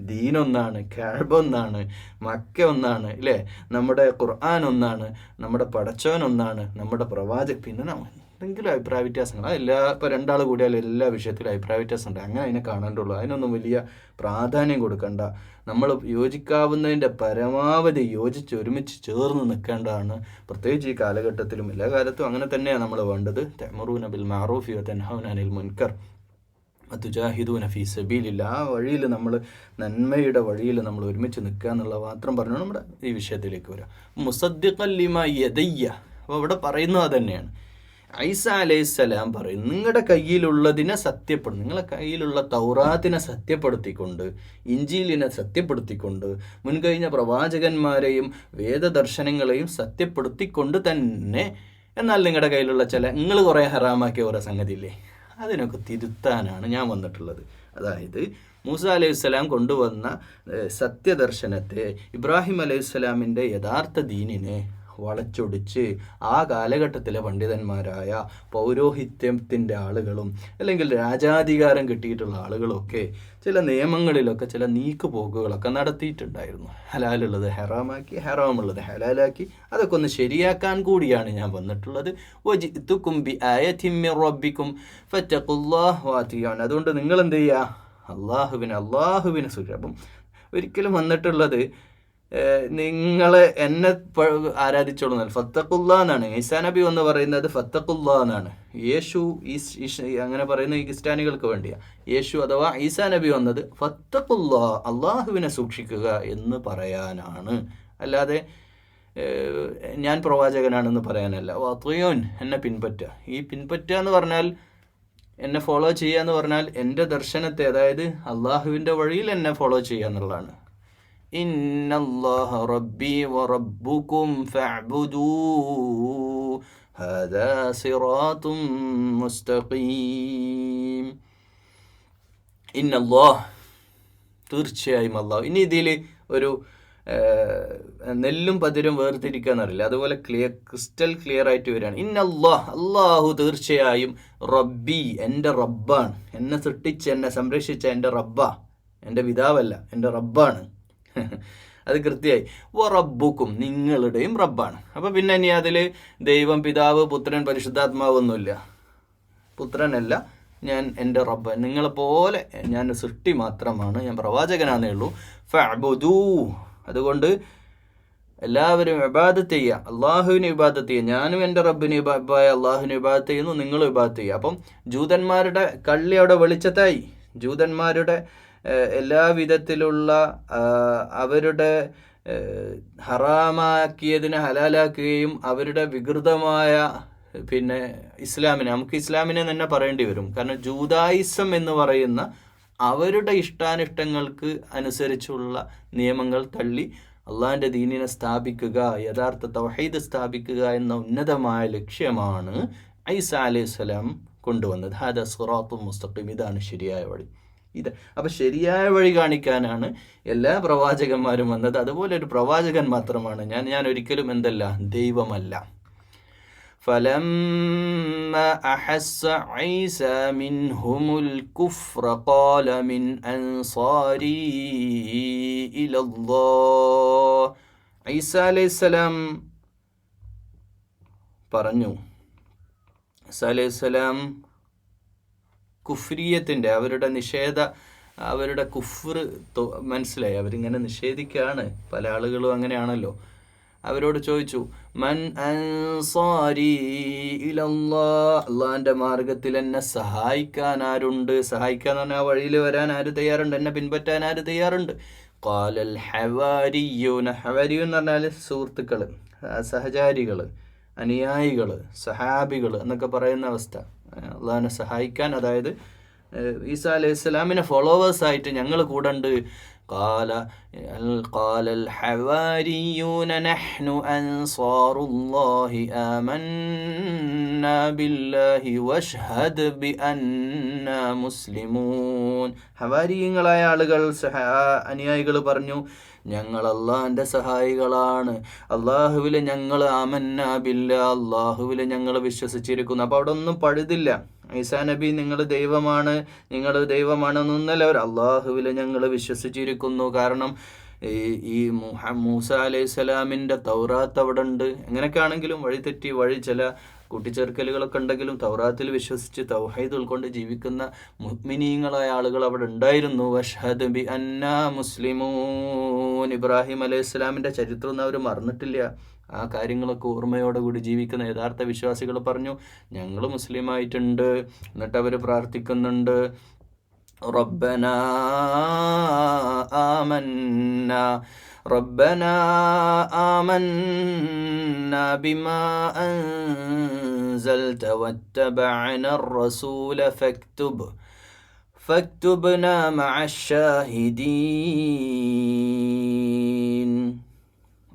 ദീനൊന്നാണ്, കഅബ ഒന്നാണ്, മക്ക ഒന്നാണ്, അല്ലേ? നമ്മുടെ ഖുർആൻ ഒന്നാണ്, നമ്മുടെ പടച്ചോൻ ഒന്നാണ്, നമ്മുടെ പ്രവാചകൻ. പിന്നെ എന്തെങ്കിലും അഭിപ്രായ വ്യത്യാസങ്ങൾ ഇപ്പോൾ 2 ആൾ കൂടിയാലും എല്ലാ വിഷയത്തിലും അഭിപ്രായ വ്യത്യാസം ഉണ്ട്. അങ്ങനെ അതിനെ കാണേണ്ടുള്ളൂ. അതിനൊന്നും വലിയ പ്രാധാന്യം കൊടുക്കണ്ട. നമ്മൾ യോജിക്കാവുന്നതിൻ്റെ പരമാവധി യോജിച്ച് ഒരുമിച്ച് ചേർന്ന് നിൽക്കേണ്ടതാണ്. പ്രത്യേകിച്ച് ഈ കാലഘട്ടത്തിലും എല്ലാ കാലത്തും അങ്ങനെ തന്നെയാണ് നമ്മൾ വേണ്ടത്. തഅ്മുറൂന ബിൽ മഅറൂഫി വതൻഹൗന അനിൽ മുൻകർ വതുജാഹിദൂന ഫീ സബീലില്ലാ. ആ വഴിയിൽ നമ്മൾ, നന്മയുടെ വഴിയിൽ നമ്മൾ ഒരുമിച്ച് നിൽക്കുക എന്നുള്ളത് മാത്രം പറഞ്ഞു നമ്മുടെ ഈ വിഷയത്തിലേക്ക് വരാം. മുസദ്ദിഖൻ ലിമാ യദയ്യ. അപ്പോൾ ഇവിടെ പറയുന്നത് അത് തന്നെയാണ്. ഈസ അലൈഹിസ്സലാം പറയും, നിങ്ങളുടെ കയ്യിലുള്ളതിനെ സത്യപ്പെടും, നിങ്ങളുടെ കയ്യിലുള്ള തൗറാത്തിനെ സത്യപ്പെടുത്തിക്കൊണ്ട്, ഇഞ്ചീലിനെ സത്യപ്പെടുത്തിക്കൊണ്ട്, മുൻകഴിഞ്ഞ പ്രവാചകന്മാരെയും വേദദർശനങ്ങളെയും സത്യപ്പെടുത്തിക്കൊണ്ട് തന്നെ, എന്നാൽ നിങ്ങളുടെ കയ്യിലുള്ള നിങ്ങൾ കുറേ ഹറാമാക്കിയ കുറേ സംഗതിയില്ലേ, അതിനൊക്കെ തിരുത്താനാണ് ഞാൻ വന്നിട്ടുള്ളത്. അതായത് മൂസ അലൈഹിസ്സലാം കൊണ്ടുവന്ന സത്യദർശനത്തെ, ഇബ്രാഹിം അലൈഹിസ്സലാമിൻ്റെ യഥാർത്ഥ ദീനിനെ വളച്ചൊടിച്ച് ആ കാലഘട്ടത്തിലെ പണ്ഡിതന്മാരായ പൗരോഹിത്യത്തിൻ്റെ ആളുകളും അല്ലെങ്കിൽ രാജാധികാരം കിട്ടിയിട്ടുള്ള ആളുകളൊക്കെ ചില നിയമങ്ങളിലൊക്കെ ചില നീക്കുപോക്കുകളൊക്കെ നടത്തിയിട്ടുണ്ടായിരുന്നു. ഹലാലുള്ളത് ഹറാമാക്കി, ഹറാമുള്ളത് ഹലാലാക്കി. അതൊക്കെ ഒന്ന് ശരിയാക്കാൻ കൂടിയാണ് ഞാൻ വന്നിട്ടുള്ളത്. വജിഅ്തുകും ബിആയത്തിൻ മിർ റബ്ബിക്കും ഫത്തഖുല്ലാഹ വഅതിഊൻ. അതുകൊണ്ട് നിങ്ങൾ എന്ത് ചെയ്യുക? അള്ളാഹുവിനെ സൂക്ഷിക്കുക. അപ്പം ഒരിക്കലും വന്നിട്ടുള്ളത് നിങ്ങളെ എന്നെ ആരാധിച്ചോളൂ എന്നല്ല, ഫത്തഖുല്ലാ എന്നാണ്. ഈസാ നബി എന്ന് പറയുന്നത് ഫത്തഖുല്ലാ എന്നാണ്. യേശു അങ്ങനെ പറയുന്ന ഈ ക്രിസ്ത്യാനികൾക്ക് വേണ്ടിയാണ്. യേശു അഥവാ ഈസാ നബി വന്നത് ഫത്തഖുല്ലാ, അള്ളാഹുവിനെ സൂക്ഷിക്കുക എന്ന് പറയാനാണ്. അല്ലാതെ ഞാൻ പ്രവാചകനാണെന്ന് പറയാനല്ല. വഅതിഊൻ, എന്നെ പിൻപറ്റുക. ഈ പിൻപറ്റുക എന്ന് പറഞ്ഞാൽ, എന്നെ ഫോളോ ചെയ്യുക എന്ന് പറഞ്ഞാൽ എൻ്റെ ദർശനത്തെ, അതായത് അള്ളാഹുവിൻ്റെ വഴിയിൽ എന്നെ ഫോളോ ചെയ്യുക എന്നുള്ളതാണ്. ഇന്നല്ലാഹ റബ്ബി വറബ്ബുക്കും ഫഅ്ബുദൂ ഹാദാ സിറാത്തും മുസ്തഖീം. ഇന്നല്ലാഹ്, തീർച്ചയായും അള്ളാഹു. ഇനി ഇതിൽ ഒരു നെല്ലും പതിരും വേർതിരിക്കുക എന്നറിയില്ല, അതുപോലെ ക്രിസ്റ്റൽ ക്ലിയർ ആയിട്ട് വരികയാണ്. ഇന്നല്ലാഹ്, അള്ളാഹു തീർച്ചയായും, റബ്ബി, എൻ്റെ റബ്ബാണ്, എന്നെ സൃഷ്ടിച്ച് എന്നെ സംരക്ഷിച്ച എൻ്റെ റബ്ബാ, എൻ്റെ പിതാവല്ല, എൻ്റെ റബ്ബാണ്. അത് കൃത്യമായി. റബ്ബുക്കും, നിങ്ങളുടെയും റബ്ബാണ്. അപ്പോൾ പിന്നെ ഇനി അതിൽ ദൈവം, പിതാവ്, പുത്രൻ, പരിശുദ്ധാത്മാവ് ഒന്നുമില്ല. പുത്രനല്ല, ഞാൻ എൻ്റെ റബ്ബ്, നിങ്ങളെപ്പോലെ ഞാൻ സൃഷ്ടി മാത്രമാണ്, ഞാൻ പ്രവാചകനാന്നേ ഉള്ളൂ. ഫഅ്ബുദൂ, അതുകൊണ്ട് എല്ലാവരും ഇബാദത്ത് ചെയ്യുക, അള്ളാഹുവിന് ഇബാദത്ത് ചെയ്യുക. ഞാനും എൻ്റെ റബ്ബിന് അള്ളാഹുവിന് ഇബാദത്ത് ചെയ്യുന്നു, നിങ്ങളും ഇബാദത്ത് ചെയ്യുക. അപ്പം ജൂതന്മാരുടെ കള്ളി അവിടെ വെളിച്ചത്തായി. ജൂതന്മാരുടെ എല്ലാ വിധത്തിലുള്ള അവരുടെ ഹറാമാക്കിയതിനെ ഹലാലാക്കുകയും അവരുടെ വികൃതമായ നമുക്ക് ഇസ്ലാമിനെ തന്നെ പറയേണ്ടി വരും. കാരണം ജൂതായിസം എന്ന് പറയുന്ന അവരുടെ ഇഷ്ടാനിഷ്ടങ്ങൾക്ക് അനുസരിച്ചുള്ള നിയമങ്ങൾ തള്ളി അള്ളാഹിൻ്റെ ദീനിനെ സ്ഥാപിക്കുക, യഥാർത്ഥ തൗഹീദ് സ്ഥാപിക്കുക എന്ന ഉന്നതമായ ലക്ഷ്യമാണ് ഈസ അലൈഹിസ്സലാം കൊണ്ടുവന്നത്. ഹാദാ സിറാത്തും മുസ്തഖീം, ഇതാണ് ശരിയായ വഴി. അപ്പം ശരിയായ വഴി കാണിക്കാനാണ് എല്ലാ പ്രവാചകന്മാരും വന്നത്. അതുപോലെ ഒരു പ്രവാചകൻ മാത്രമാണ് ഞാൻ ഒരിക്കലും എന്തല്ല, ദൈവമല്ല. فلما أحس عيسى منهم الكفر قال من أنصاري إلى الله. ഈസ അലൈഹിസ്സലാം പറഞ്ഞു, ഈസ അലൈഹിസ്സലാം കുഫ്രിയത്തിൻ്റെ, അവരുടെ കുഫ്ർ മനസ്സിലായി. അവരിങ്ങനെ നിഷേധിക്കുകയാണ്. പല ആളുകളും അങ്ങനെയാണല്ലോ. അവരോട് ചോദിച്ചു, മൻ അൻസാരി ഇലല്ലാഹ്, അള്ളാഹിൻ്റെ മാർഗത്തിൽ എന്നെ സഹായിക്കാൻ ആരുണ്ട്? സഹായിക്കാൻ പറഞ്ഞാൽ വഴിയിൽ വരാൻ ആര് തയ്യാറുണ്ട്? എന്നെ പിൻപറ്റാൻ ആര് തയ്യാറുണ്ട്? ഖാലൽ ഹവാരിയൂന, ഹവാരിയൂൻ എന്ന് പറഞ്ഞാൽ സുഹൃത്തുക്കൾ, സഹചാരികൾ, അനുയായികൾ, സഹാബികൾ എന്നൊക്കെ പറയുന്ന അവസ്ഥ. അള്ളാഹിനെ സഹായിക്കാൻ, അതായത് ഈസാ അലൈഹി സ്വലാമിനെ ഫോളോവേഴ്സായിട്ട് ഞങ്ങൾ കൂടെ ഉണ്ട്. قال الحواريون نحن أنصار الله آمنا بالله واشهد بأننا مسلمون. ഹവാരിയങ്ങളായ ആളുകൾ, അനുയായികൾ പറഞ്ഞു, ഞങ്ങൾ അള്ളാഹിൻ്റെ സഹായികളാണ്, അള്ളാഹുവിൽ ഞങ്ങൾ ആമന്നാ ബില്ലാ, അള്ളാഹുവിൽ ഞങ്ങൾ വിശ്വസിച്ചിരിക്കുന്നു. അപ്പോൾ അവിടെ ഒന്നും പഴുതില്ല. ഈസാ നബി നിങ്ങൾ ദൈവമാണെന്നൊന്നല്ല, അവർ അള്ളാഹുവിൽ ഞങ്ങൾ വിശ്വസിച്ചിരിക്കുന്നു. കാരണം ഈ മൂസ അലൈഹി സ്വലാമിൻ്റെ തൗറാത്ത് അവിടെ ഉണ്ട്. എങ്ങനെയൊക്കെ ആണെങ്കിലും വഴിതെറ്റി ചില കൂട്ടിച്ചേർക്കലുകളൊക്കെ ഉണ്ടെങ്കിലും തൗറാത്തിൽ വിശ്വസിച്ച് തൗഹീദ് ഉൾക്കൊണ്ട് ജീവിക്കുന്ന മുഅ്മിനീങ്ങളായ ആളുകൾ അവിടെ ഉണ്ടായിരുന്നു. വഷ്ഹദ് ബി അന്നാ മുസ്ലിമൂൻ. ഇബ്രാഹിം അലൈഹി സ്വലാമിൻ്റെ ചരിത്രം ഒന്നും അവർ മറന്നിട്ടില്ല. ആ കാര്യങ്ങളൊക്കെ ഓർമ്മയോടുകൂടി ജീവിക്കുന്ന യഥാർത്ഥ വിശ്വാസികൾ പറഞ്ഞു, ഞങ്ങൾ മുസ്ലിമായിട്ടുണ്ട്. എന്നിട്ട് അവർ പ്രാർത്ഥിക്കുന്നുണ്ട്, റബ്ബനാ ആമന്നാ ബിമാ അൻസൽത വത്തബഅനാ الرسول ഫക്തുബ്നാ മഅശ്ശാഹിദീൻ.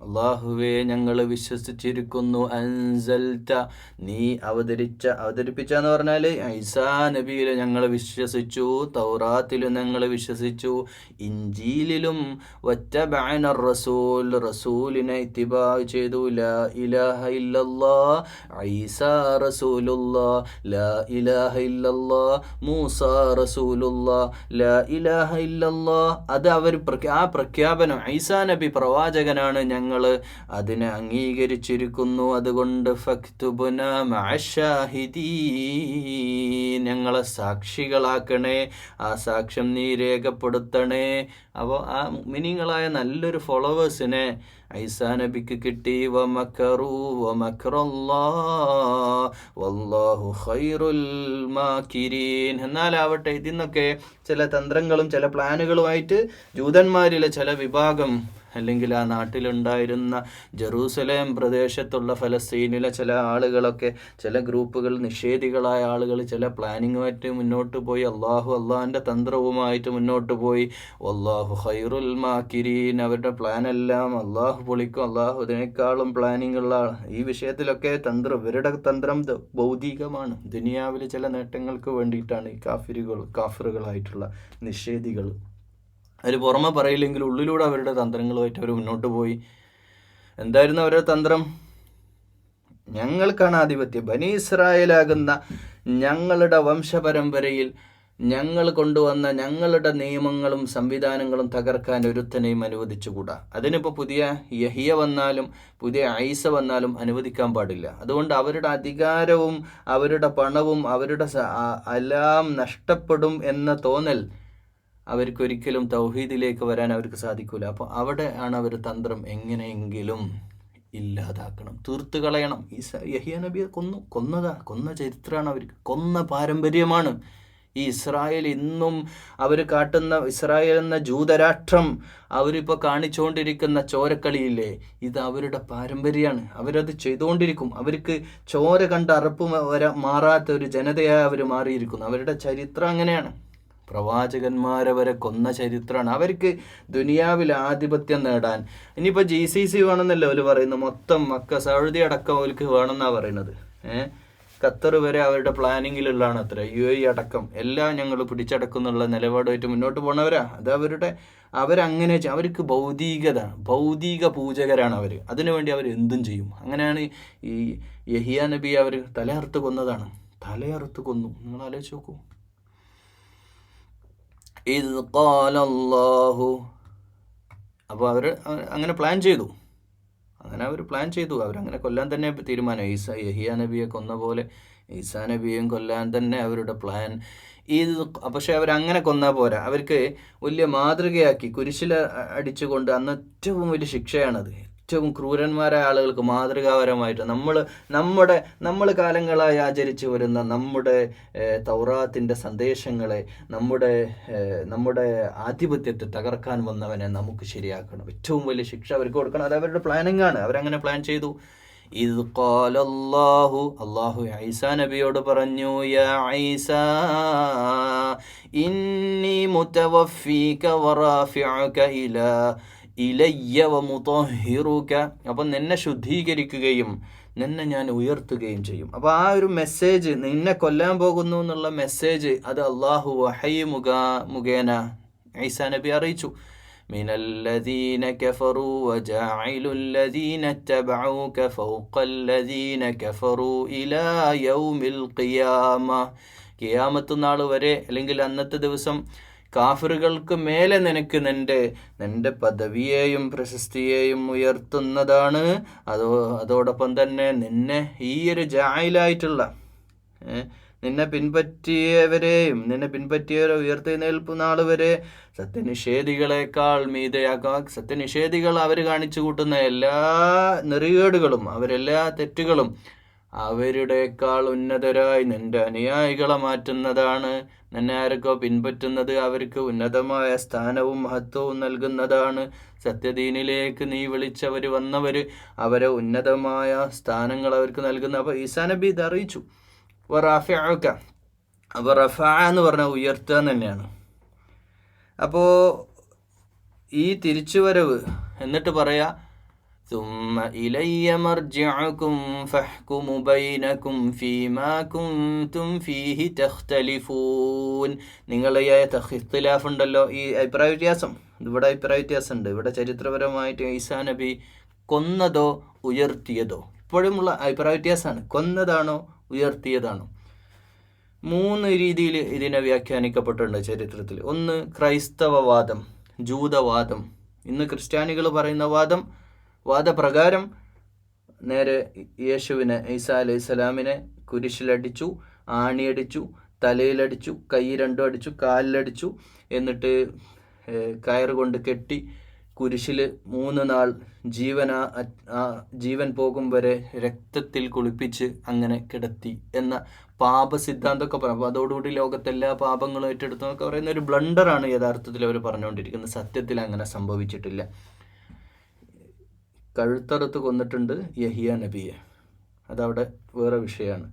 അള്ളാഹുവേ, ഞങ്ങൾ വിശ്വസിച്ചിരിക്കുന്നു. അൻസൽത, നീ അവതരിപ്പിച്ചെന്ന് പറഞ്ഞാൽ ഈസാ നബിയിൽ ഞങ്ങൾ വിശ്വസിച്ചു, തൗറാത്തിലും ഞങ്ങൾ വിശ്വസിച്ചു, ഇഞ്ചീലിലും വത്തബഅന റസൂൽ, റസൂലിനെ ഇത്തിബാ ചെയ്തു. ലാ ഇലാഹ ഇല്ലല്ലാഹ് ഈസാ റസൂലുള്ളാഹ്, ലാ ഇലാഹ ഇല്ലല്ലാഹ് മൂസാ റസൂലുള്ളാഹ്, ലാ ഇലാഹ ഇല്ലല്ലാഹ്. അത് അവർ ആ പ്രഖ്യാപനം, ഈസാ നബി പ്രവാചകനാണ്, ഞങ്ങൾ അതിനെ അംഗീകരിച്ചിരിക്കുന്നു. അതുകൊണ്ട് ഫക്തുബ്നാ മഅശ്ശാഹിദീൻ, ഞങ്ങളെ സാക്ഷികളാക്കണേ, ആ സാക്ഷ്യം നീ രേഖപ്പെടുത്തണേ. അപ്പോൾ ആ മുഅ്മിനീങ്ങളായ നല്ലൊരു ഫോളോവേഴ്സിനെ ഈസാ നബിക്ക് കിട്ടി. വമക്കറൂ വമക്റല്ലാഹ് വല്ലാഹു ഖൈറുൽ മാകിരീൻ. എന്നാലാവട്ടെ, ഇതിന്നൊക്കെ ചില തന്ത്രങ്ങളും ചില പ്ലാനുകളുമായിട്ട് ജൂതന്മാരിലെ ചില വിഭാഗം, അല്ലെങ്കിൽ ആ നാട്ടിലുണ്ടായിരുന്ന ജെറൂസലേം പ്രദേശത്തുള്ള ഫലസ്തീനിലെ ചില ആളുകളൊക്കെ, ചില ഗ്രൂപ്പുകൾ, നിഷേധികളായ ആളുകൾ ചില പ്ലാനിങ്ങുമായിട്ട് മുന്നോട്ട് പോയി. അള്ളാഹിൻ്റെ തന്ത്രവുമായിട്ട് മുന്നോട്ട് പോയി. വല്ലാഹു ഖൈറുൽ മാകിരീൻ. അവരുടെ പ്ലാനെല്ലാം അള്ളാഹു പൊളിക്കും. അള്ളാഹു ഇതിനേക്കാളും പ്ലാനിങ് ഉള്ള ഈ വിഷയത്തിലൊക്കെ ഇവരുടെ തന്ത്രം ഭൗതികമാണ്. ദുനിയാവിൽ ചില നേട്ടങ്ങൾക്ക് വേണ്ടിയിട്ടാണ് ഈ കാഫിറുകളായിട്ടുള്ള നിഷേധികൾ. അതിൽ പുറമെ പറയില്ലെങ്കിൽ ഉള്ളിലൂടെ അവരുടെ തന്ത്രങ്ങളുമായിട്ട് അവർ മുന്നോട്ട് പോയി. എന്തായിരുന്നു അവരുടെ തന്ത്രം? ഞങ്ങൾക്കാണ് ആധിപത്യം, ബനി ഇസ്രായേലാകുന്ന ഞങ്ങളുടെ വംശപരമ്പരയിൽ ഞങ്ങൾ കൊണ്ടുവന്ന ഞങ്ങളുടെ നിയമങ്ങളും സംവിധാനങ്ങളും തകർക്കാൻ ഒരുത്തനെയും അനുവദിച്ചുകൂടാ. അതിനിപ്പോൾ പുതിയ യഹിയ വന്നാലും പുതിയ ഐസ വന്നാലും അനുവദിക്കാൻ പാടില്ല. അതുകൊണ്ട് അവരുടെ അധികാരവും അവരുടെ പണവും അവരുടെ എല്ലാം നഷ്ടപ്പെടും എന്ന തോന്നൽ അവർക്കൊരിക്കലും തൗഹീദിലേക്ക് വരാൻ അവർക്ക് സാധിക്കില്ല. അപ്പോൾ അവിടെ ആണ് അവർ തന്ത്രം എങ്ങനെയെങ്കിലും ഇല്ലാതാക്കണം, തീർത്ത് കളയണം. യഹിയ നബിയെ കൊന്ന ചരിത്രമാണ് അവർക്ക്, കൊന്ന പാരമ്പര്യമാണ് ഈ ഇസ്രായേൽ. ഇന്നും അവർ കാട്ടുന്ന ഇസ്രായേൽ എന്ന ജൂതരാഷ്ട്രം അവരിപ്പോൾ കാണിച്ചുകൊണ്ടിരിക്കുന്ന ചോരക്കളിയില്ലേ, ഇത് അവരുടെ പാരമ്പര്യമാണ്. അവരത് ചെയ്തുകൊണ്ടിരിക്കും. അവർക്ക് ചോര കണ്ട് അറപ്പ് മാറാത്ത ഒരു ജനതയായി അവർ മാറിയിരിക്കുന്നു. അവരുടെ ചരിത്രം അങ്ങനെയാണ്. പ്രവാചകന്മാരെ വരെ കൊന്ന ചരിത്രമാണ്. അവർക്ക് ദുനിയാവിൽ ആധിപത്യം നേടാൻ ഇനിയിപ്പോൾ GCC വേണമെന്നല്ല അവർ പറയുന്നത്, മൊത്തം മക്ക സൗദി അടക്കം അവർക്ക് വേണമെന്നാണ് പറയുന്നത്. ഖത്തർ വരെ അവരുടെ പ്ലാനിങ്ങിലുള്ളതാണ് അത്ര. UAE അടക്കം എല്ലാം ഞങ്ങൾ പിടിച്ചടക്കുന്നുള്ള നിലപാടുമായിട്ട് മുന്നോട്ട് പോണവരാ. അത് അവരങ്ങനെ അവർക്ക് ഭൗതിക പൂജകരാണ് അവർ. അതിനുവേണ്ടി അവർ എന്തും ചെയ്യും. അങ്ങനെയാണ് ഈ യഹിയ നബി അവർ തലയറുത്ത് കൊന്നതാണ്. തലയറുത്ത് കൊന്നു. നിങ്ങൾ ആലോചിച്ച് നോക്കൂ. ഇദ് ഖാല അല്ലാഹു. അപ്പോൾ അവർ അങ്ങനെ പ്ലാൻ ചെയ്തു. അവരങ്ങനെ കൊല്ലാൻ തന്നെ തീരുമാനം. യഹിയ നബിയെ കൊന്ന പോലെ ഈസാ നബിയെയും കൊല്ലാൻ തന്നെ അവരുടെ പ്ലാൻ. പക്ഷെ അവരങ്ങനെ കൊന്നാൽ പോരാ. അവർക്ക് വലിയ മാതൃകയാക്കി കുരിശിൽ അടിച്ചുകൊണ്ട്, അന്ന് ഏറ്റവും വലിയ ശിക്ഷയാണത്. ഏറ്റവും ക്രൂരന്മാരായ ആളുകൾക്ക് മാതൃകാപരമായിട്ട് നമ്മൾ കാലങ്ങളായി ആചരിച്ചു വരുന്ന നമ്മുടെ തൗറാത്തിൻ്റെ സന്ദേശങ്ങളെ, നമ്മുടെ ആധിപത്യത്തെ തകർക്കാൻ വന്നവനെ നമുക്ക് ശരിയാക്കണം. ഏറ്റവും വലിയ ശിക്ഷ അവർക്ക് കൊടുക്കണം. അത് അവരുടെ പ്ലാനിങ് ആണ്. അവരങ്ങനെ പ്ലാൻ ചെയ്തു. ഇത് അള്ളാഹു ഈസാ നബിയോട് പറഞ്ഞു, യാ ഈസാ ഇന്നി മുതവഫീക വറാഫിഉക ഇലയ്യ വമുതഹിറുക. അപ്പം നിന്നെ ശുദ്ധീകരിക്കുകയും നിന്നെ ഞാൻ ഉയർത്തുകയും ചെയ്യും. അപ്പോൾ ആ ഒരു മെസ്സേജ്, നിന്നെ കൊല്ലാൻ പോകുന്നു എന്നുള്ള മെസ്സേജ്, അത് അള്ളാഹു വഹയ് മുഖേന ഈസാ നബി അറിയിച്ചു. മിനല്ലദീന കഫറു വജഅലുല്ലദീന തബഊക ഫൗഖല്ലദീന കഫറു ഇലാ യൗമിൽ ഖിയാമ. ഖിയാമത്ത് നാൾ വരെ, അല്ലെങ്കിൽ അന്നത്തെ ദിവസം കാഫിറുകൾക്ക് മേലെ നിനക്ക് നിന്റെ പദവിയെയും പ്രശസ്തിയെയും ഉയർത്തുന്നതാണ്. അതോടൊപ്പം തന്നെ നിന്നെ ഈ ഒരു ജായിലായിട്ടുള്ള നിന്നെ പിൻപറ്റിയവരെ ഉയർത്തെഴുന്നേൽപ്പ് നാൾ വരെ സത്യനിഷേധികളെക്കാൾ മീതയാക്കാം. സത്യനിഷേധികൾ അവർ കാണിച്ചു കൂട്ടുന്ന എല്ലാ നെറികേടുകളും, അവരെല്ലാ തെറ്റുകളും അവരുടെക്കാൾ ഉന്നതരായി നിന്റെ അനുയായികളെ മാറ്റുന്നതാണ്. നിന്നെ ആരൊക്കെ പിൻപറ്റുന്നത് അവർക്ക് ഉന്നതമായ സ്ഥാനവും മഹത്വവും നൽകുന്നതാണ്. സത്യദീനിലേക്ക് നീ വന്നവർ അവരെ ഉന്നതമായ സ്ഥാനങ്ങൾ അവർക്ക് നൽകുന്ന. അപ്പോൾ ഈസാ നബി ഇത് അറിയിച്ചു. വറാഫിഉക, അപ്പോൾ റഫ എന്ന് പറഞ്ഞാൽ ഉയർത്തുക തന്നെയാണ്. അപ്പോൾ ഈ തിരിച്ചുവരവ് എന്നിട്ട് പറയാ, ثم إلي مرجعكم فاحكم بينكم فيما كنتم فيه تختلفون. നിങ്ങളെ ഇഖ്തിലാഫ് ഉണ്ടല്ലോ, ഈ അഭിപ്രായ വ്യത്യാസം, ഇവിടെ അഭിപ്രായ വ്യത്യാസം ഉണ്ട്. ഇവിടെ ചരിത്രപരമായിട്ട് ഈസാ നബി കൊന്നതോ ഉയർത്തിയതോ, ഇപ്പോഴുമുള്ള അഭിപ്രായ വ്യത്യാസമാണ്. കൊന്നതാണോ ഉയർത്തിയതാണോ? 3 രീതിയിൽ ഇതിനെ വ്യാഖ്യാനിക്കപ്പെട്ടിട്ടുണ്ട് ചരിത്രത്തിൽ. ഒന്ന് ക്രൈസ്തവവാദം, ജൂതവാദം. ഇന്ന് ക്രിസ്ത്യാനികൾ പറയുന്ന വാദപ്രകാരം നേരെ യേശുവിനെ, ഈസാ അലൈഹി സ്വലാമിനെ കുരിശിലടിച്ചു, ആണിയടിച്ചു, തലയിലടിച്ചു, കൈ രണ്ടും അടിച്ചു, കാലിലടിച്ചു, എന്നിട്ട് കയറുകൊണ്ട് കെട്ടി കുരിശിൽ 3 നാൾ ജീവൻ പോകും വരെ രക്തത്തിൽ കുളിപ്പിച്ച് അങ്ങനെ കിടത്തി എന്ന പാപസിദ്ധാന്തമൊക്കെ പറയും. അപ്പോൾ അതോടുകൂടി ലോകത്തെല്ലാ പാപങ്ങളും ഏറ്റെടുത്തു എന്നൊക്കെ പറയുന്ന ഒരു ബ്ലണ്ടറാണ് യഥാർത്ഥത്തിൽ അവർ പറഞ്ഞുകൊണ്ടിരിക്കുന്നത്. സത്യത്തിൽ അങ്ങനെ സംഭവിച്ചിട്ടില്ല. കഴുത്തറുത്ത് കൊന്നിട്ടുണ്ട് യഹിയ നബിയെ, അതവിടെ വേറെ വിഷയമാണ്.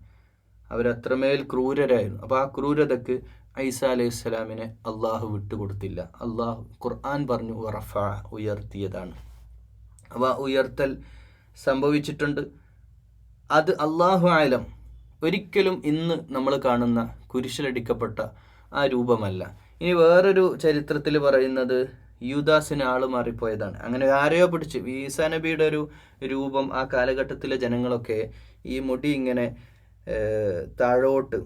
അവരത്രമേൽ ക്രൂരരായിരുന്നു. അപ്പോൾ ആ ക്രൂരതയ്ക്ക് ഈസാ അലൈഹി സ്വലാമിനെ അള്ളാഹു വിട്ടുകൊടുത്തില്ല. അള്ളാഹു ഖുർആൻ പറഞ്ഞു വറഫ, ഉയർത്തിയതാണ്. അപ്പോൾ ഉയർത്തൽ സംഭവിച്ചിട്ടുണ്ട്. അത് അള്ളാഹു ആലം. ഒരിക്കലും ഇന്ന് നമ്മൾ കാണുന്ന കുരിശിലടിക്കപ്പെട്ട ആ രൂപമല്ല. ഇനി വേറൊരു ചരിത്രത്തിൽ പറയുന്നത് യൂദാസിന് ആൾ മാറിപ്പോയതാണ്. അങ്ങനെ ആരെയോ പിടിച്ച് ഈസാ നബിയുടെ ഒരു രൂപം ആ കാലഘട്ടത്തിലെ ജനങ്ങളൊക്കെ ഈ മുടി ഇങ്ങനെ താഴോട്ട്,